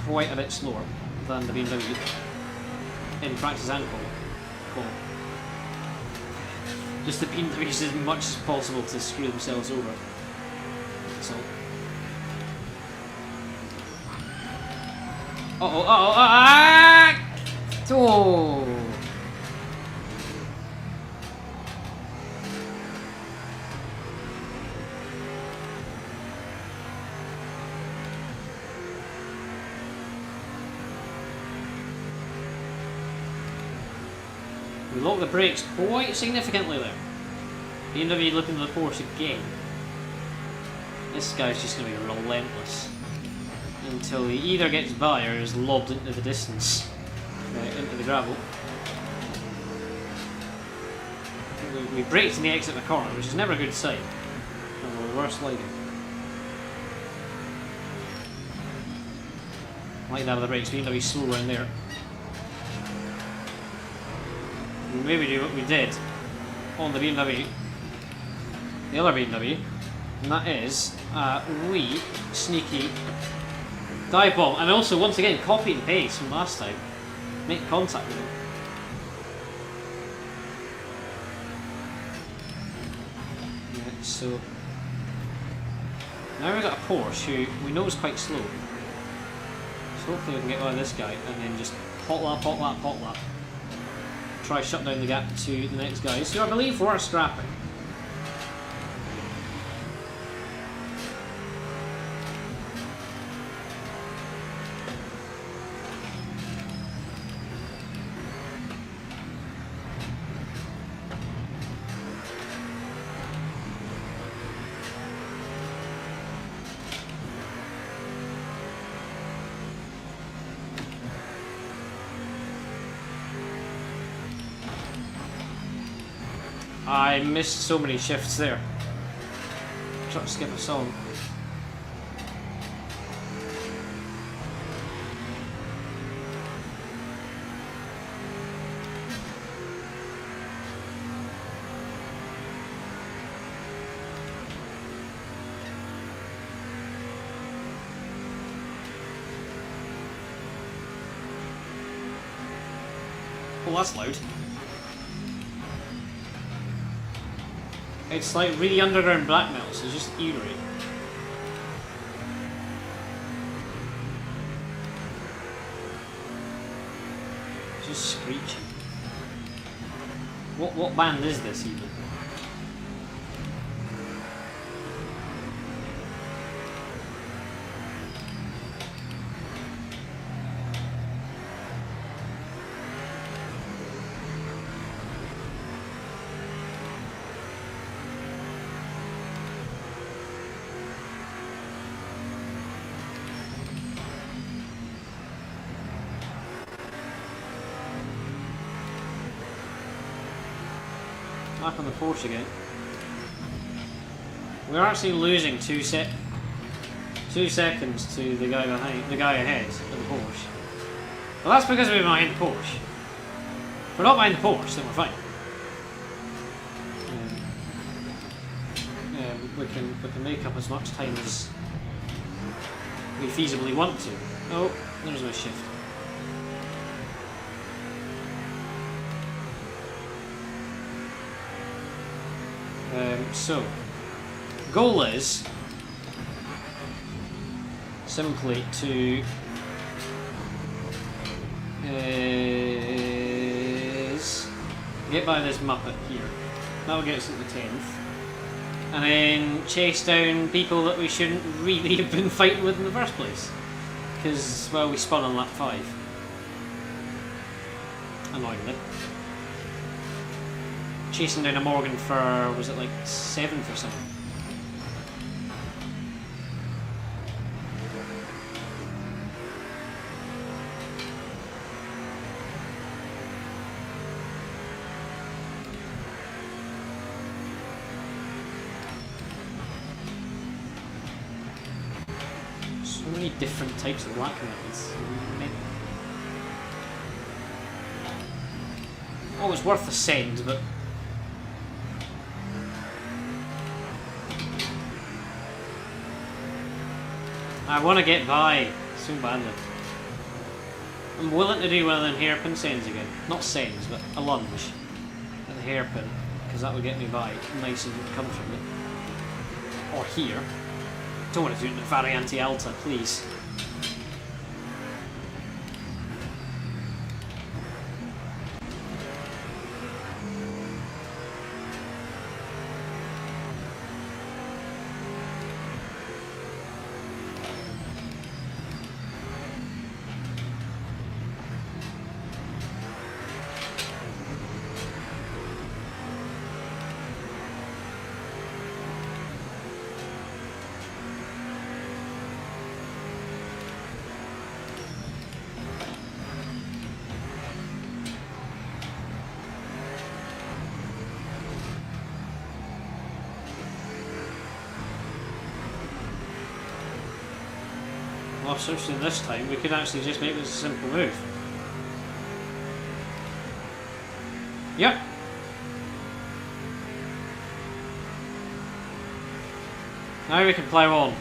quite a bit slower than the BMW in practice and qual. Just the BMWs as much as possible to screw themselves over. So. Oh! We locked the brakes quite significantly there. BMW looking at the Porsche again. This guy's just going to be relentless until he either gets by or is lobbed into the distance, into the gravel. We braked in the exit of the corner, which is never a good sign. And we're sliding. Like that with the brakes, we need to be slower in there. And maybe do what we did on the BMW, the other BMW. And that is a wee sneaky dive bomb, and also once again copy and paste from last time. Make contact with him. Yeah, so now we've got a Porsche who we know is quite slow. So hopefully we can get by this guy and then just pot lap. Try shut down the gap to the next guys, who I believe were scrapping. I missed so many shifts there. Try to skip a song. Oh, that's loud. It's like really underground black metal, so it's just eerie. It's just screeching. What band is this even? Back on the Porsche again. We're actually losing 2 seconds to the guy ahead of the Porsche. Well, that's because we're behind the Porsche. If we're not behind the Porsche, then we're fine. Yeah, we can make up as much time as we feasibly want to. Oh, there's no shift. So, goal is simply to get by this Muppet here. That'll get us at the 10th. And then chase down people that we shouldn't really have been fighting with in the first place. Because, well, we spun on lap 5. Annoyingly. Chasing down a Morgan for, was it like 7th or something? So many different types of black metals. Oh, it's worth the send, but I want to get by so badly. I'm willing to do one of them hairpin sends again. Not sends, but a lunge at the hairpin, because that would get me by nice and comfortably. Or here. Don't want to do it in the Variante Alta, please. Well, especially this time, we could actually just make this a simple move. Yep. Now we can plough on.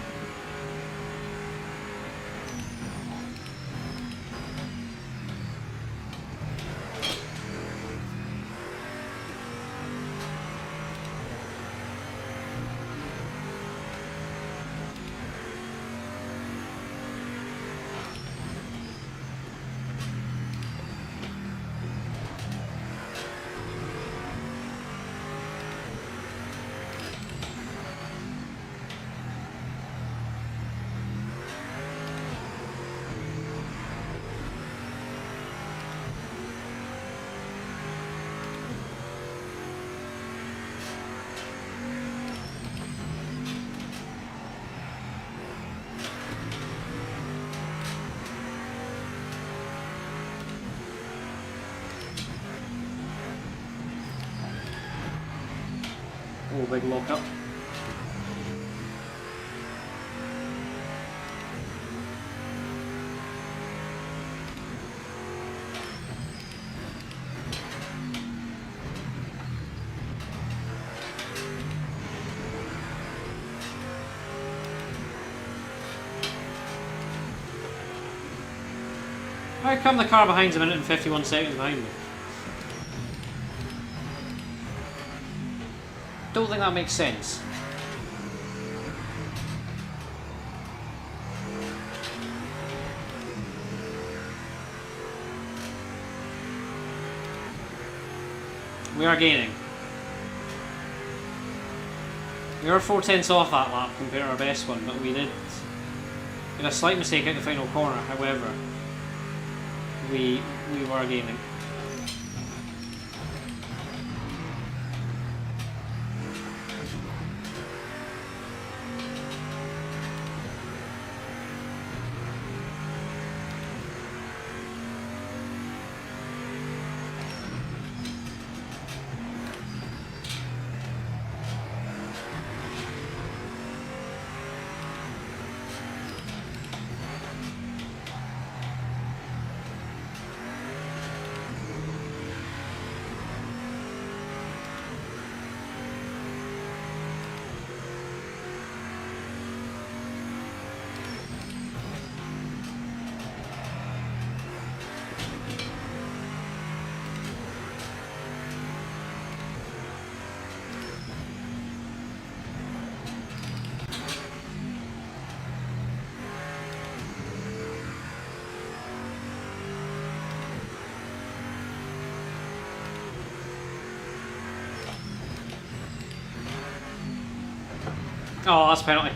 Oh, big lock up. How come the car behind's a minute and 51 seconds behind me? Don't think that makes sense. We are gaining. We are 4/10 off that lap compared to our best one, but we did a slight mistake out the final corner. However, we were gaining. Oh, that's a penalty.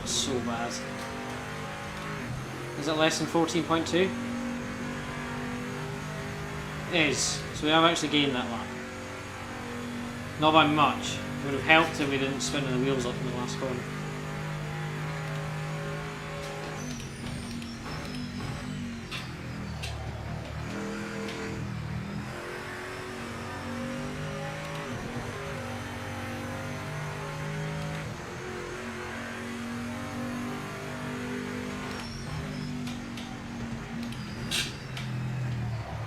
So bad. Is it less than 14.2? It is. So we have actually gained that lap. Not by much. It would have helped if we didn't spin the wheels up in the last corner.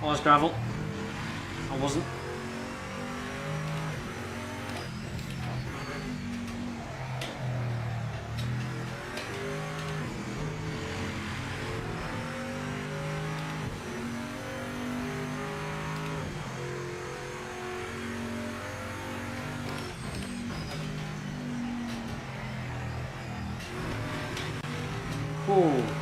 Oh, it's gravel. I wasn't. Oh.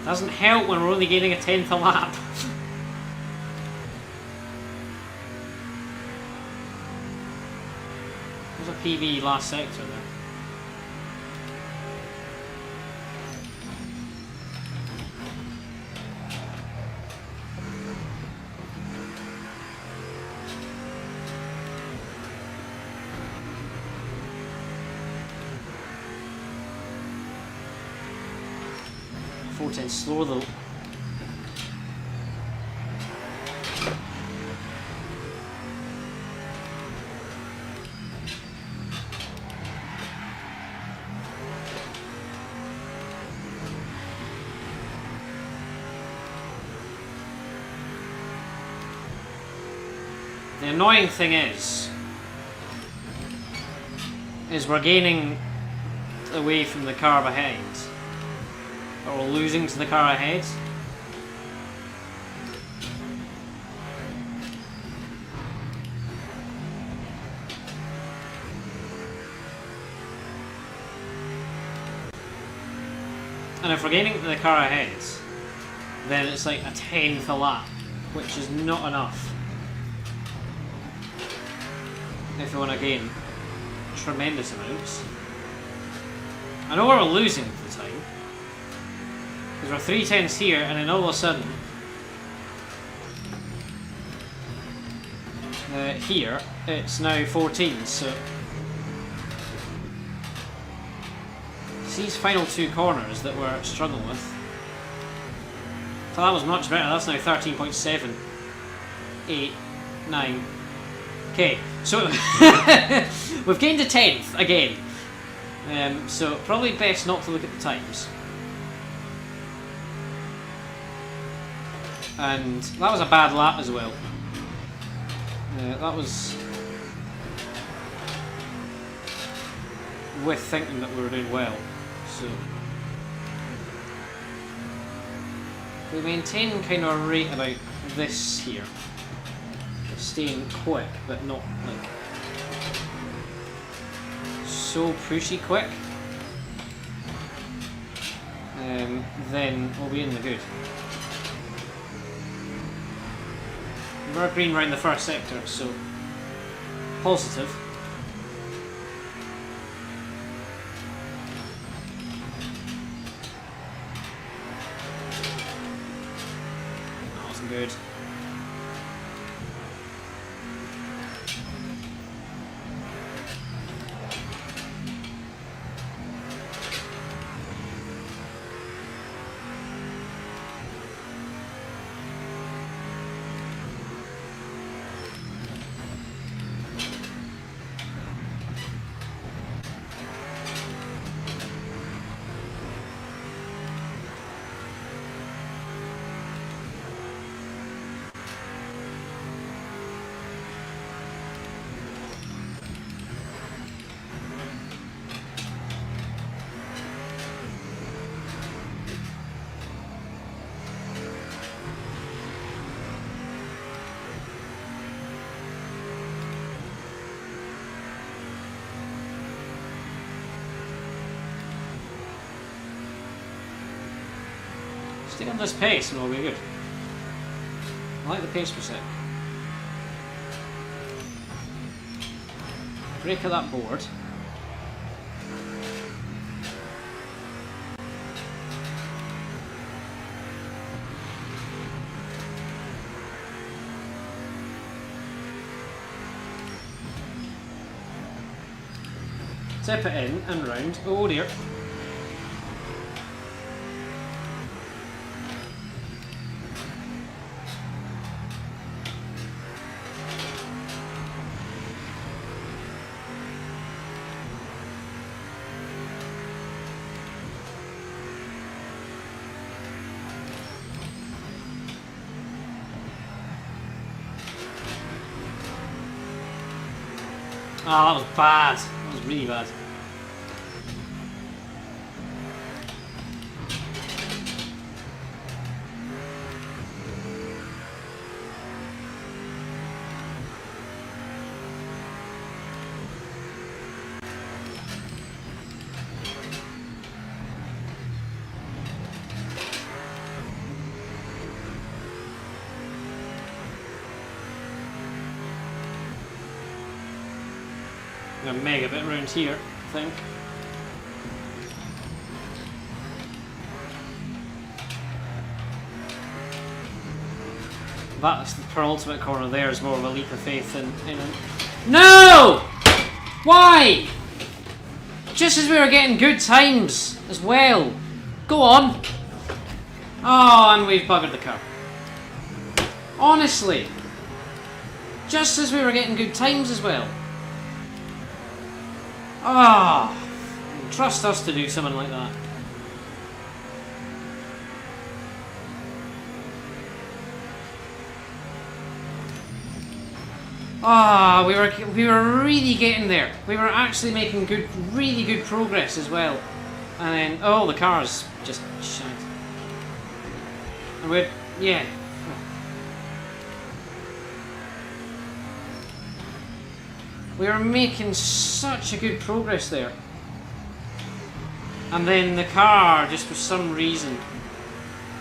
Doesn't help when we're only gaining a tenth a lap. There's a PB last sector there. Slow though. The annoying thing is we're gaining away from the car behind. Or we're losing to the car ahead. And if we're gaining the car ahead, then it's like a 10th a lap, which is not enough if we want to gain tremendous amounts. I know we're losing at the time, because we're 3/10 here, and then all of a sudden, here, it's now 14, so it's these final two corners that we're struggling with. So that was much better, that's now 13.7, 8, 9. Okay, so we've gained a 10th again. So probably best not to look at the times. And that was a bad lap as well. That was with thinking that we were doing well. So we maintain kind of a rate about this here. Staying quick, but not like so pushy quick. Then we'll be in the good. We're green round the first sector, so positive. That wasn't good. Stay on this pace and we'll be good. I like the pace we're set. Break at that board. Tip it in and round. Oh dear. Oh, that was bad. That was really bad. I'm gonna mega bit around here, I think. That's the penultimate corner there is more of a leap of faith in it. No! Why? Just as we were getting good times as well. Go on. Oh, and we've buggered the car. Honestly. Just as we were getting good times as well. Ah, oh, trust us to do something like that. Ah, oh, we were really getting there. We were actually making really good progress as well. And then, oh, the car's just shite. And we're, yeah. We were making such a good progress there. And then the car, just for some reason,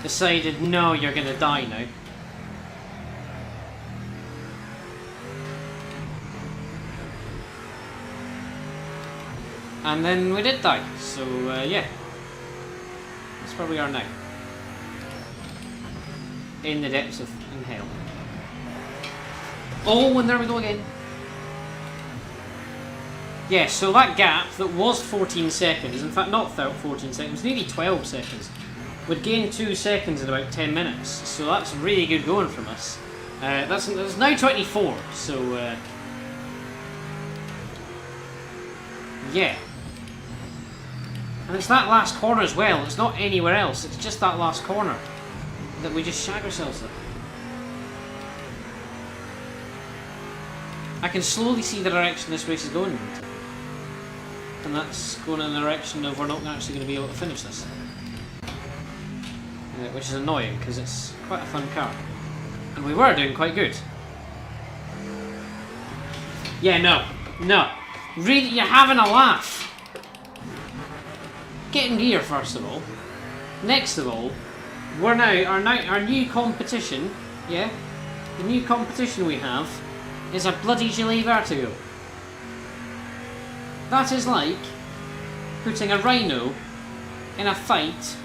decided, no, you're going to die now. And then we did die, so yeah. That's where we are now. In the depths of hell. Oh, and there we go again. Yeah, so that gap that was 14 seconds, in fact not 14 seconds, nearly 12 seconds, would gain 2 seconds in about 10 minutes. So that's really good going from us. That's now 24, so yeah. And it's that last corner as well, it's not anywhere else, it's just that last corner that we just shag ourselves at. I can slowly see the direction this race is going into. And that's going in the direction of we're not actually going to be able to finish this. Which is annoying, because it's quite a fun car. And we were doing quite good. Yeah, no. Really, you're having a laugh. Get in gear, first of all. Next of all, we're now, our new competition, yeah? The new competition we have is a bloody Gilet Vertigo. That is like putting a rhino in a fight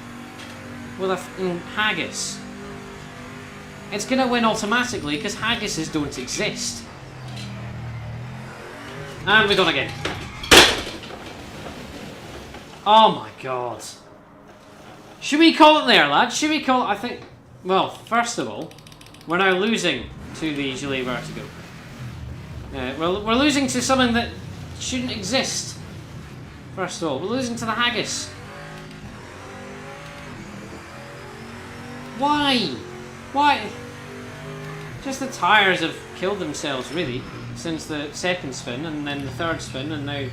with a haggis. It's going to win automatically because haggises don't exist. And we're done again. Oh my god. Should we call it there, lads? Should we call it? I think. Well, first of all, we're now losing to the Gilet Vertigo. We're losing to something that shouldn't exist. First of all, we're losing to the haggis. Why? Why? Just the tyres have killed themselves, really, since the second spin, and then the third spin, and now...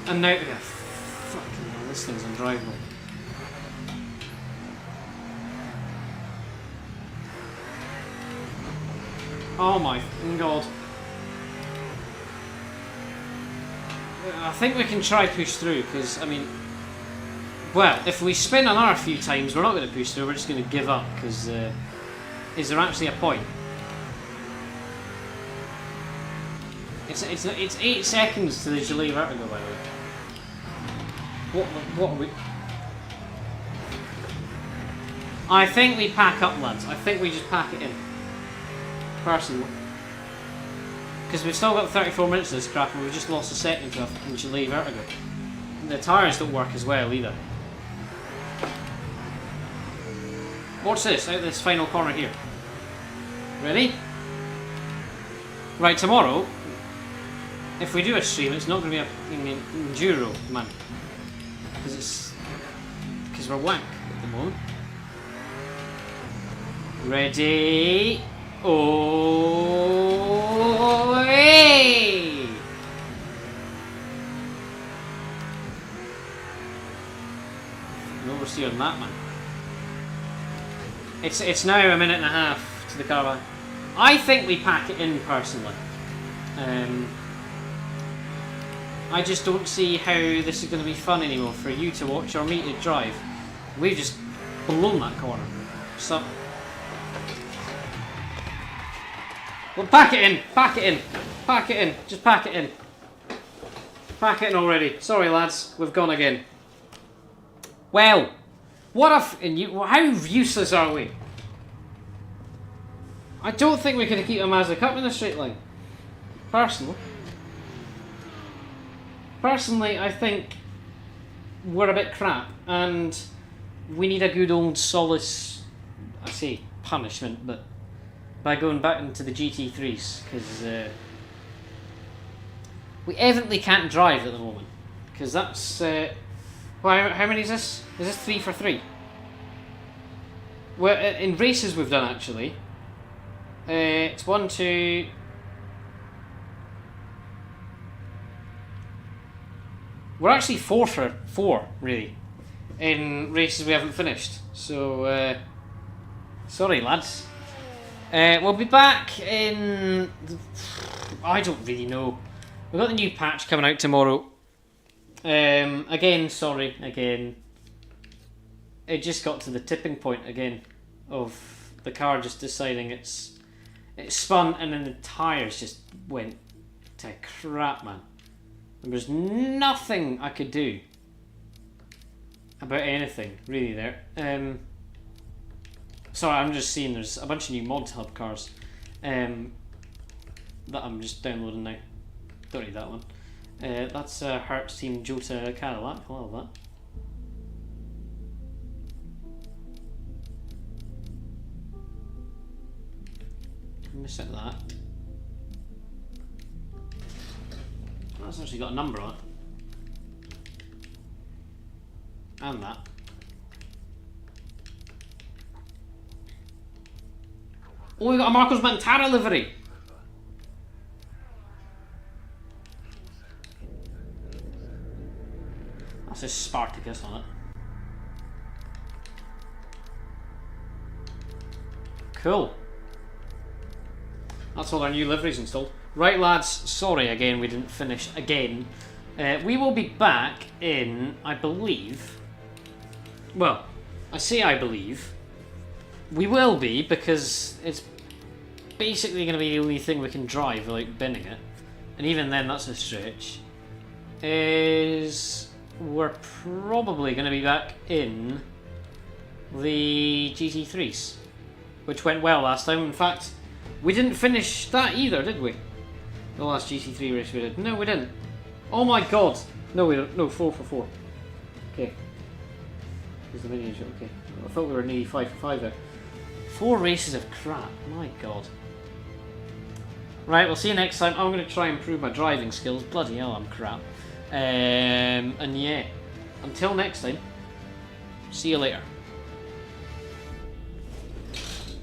And now... Oh, fucking hell, this thing's undrivable. Oh my god. I think we can try push through, because, I mean... Well, if we spin on a few times, we're not going to push through, we're just going to give up, because... is there actually a point? It's 8 seconds to the Gilet Vertigo, by the way. What are we... I think we pack up, lads. I think we just pack it in. Personally. Because we've still got 34 minutes of this crap and we've just lost a second to a fucking Gilet Vertigo. And the tyres don't work as well either. Watch this, out of this final corner here. Ready? Right, tomorrow, if we do a stream, it's not going to be an enduro, man. Because we're wank at the moment. Ready? Oh, hey! No oversteer on that, man. It's now a minute and a half to the caravan. I think we pack it in personally. I just don't see how this is going to be fun anymore for you to watch or me to drive. We've just blown that corner. So, well, pack it in, pack it in, pack it in, just pack it in. Pack it in already. Sorry, lads, we've gone again. Well, what if, how useless are we? I don't think we could keep a Mazda Cup in a straight line. Personally, I think we're a bit crap, and we need a good old solace, I say punishment, but by going back into the GT3s, because we evidently can't drive at the moment, because that's, well, how many is this? Is this 3 for 3? Well, in races we've done actually, it's 1, 2... We're actually 4 for 4, really, in races we haven't finished. So, sorry, lads. We'll be back in... I don't really know. We've got the new patch coming out tomorrow. Again, sorry, again. It just got to the tipping point again of the car just deciding it spun, and then the tyres just went to crap, man. There was nothing I could do about anything really there. Sorry, I'm just seeing there's a bunch of new Mod Hub cars that I'm just downloading now. Don't need that one. That's Hertz Team Jota Cadillac. I love that. Miss out that. That's actually got a number on it. And that. Oh, we got a Marcos Mantara livery. That says Spartacus on it. Cool. That's all our new liveries installed. Right, lads, sorry again we didn't finish again. We will be back in, I believe... Well, I say I believe. We will be, because it's basically going to be the only thing we can drive without binning it. And even then, that's a stretch. We're probably going to be back in the GT3s. Which went well last time. In fact, we didn't finish that either, did we? The last GT3 race we did. No, we didn't. Oh my god! No, we don't. No, 4 for 4. Okay. Here's the mini show. Okay. I thought we were nearly 5 for 5 there. 4 races of crap. My god. Right, we'll see you next time. I'm going to try and improve my driving skills. Bloody hell, I'm crap. And yeah. Until next time. See you later.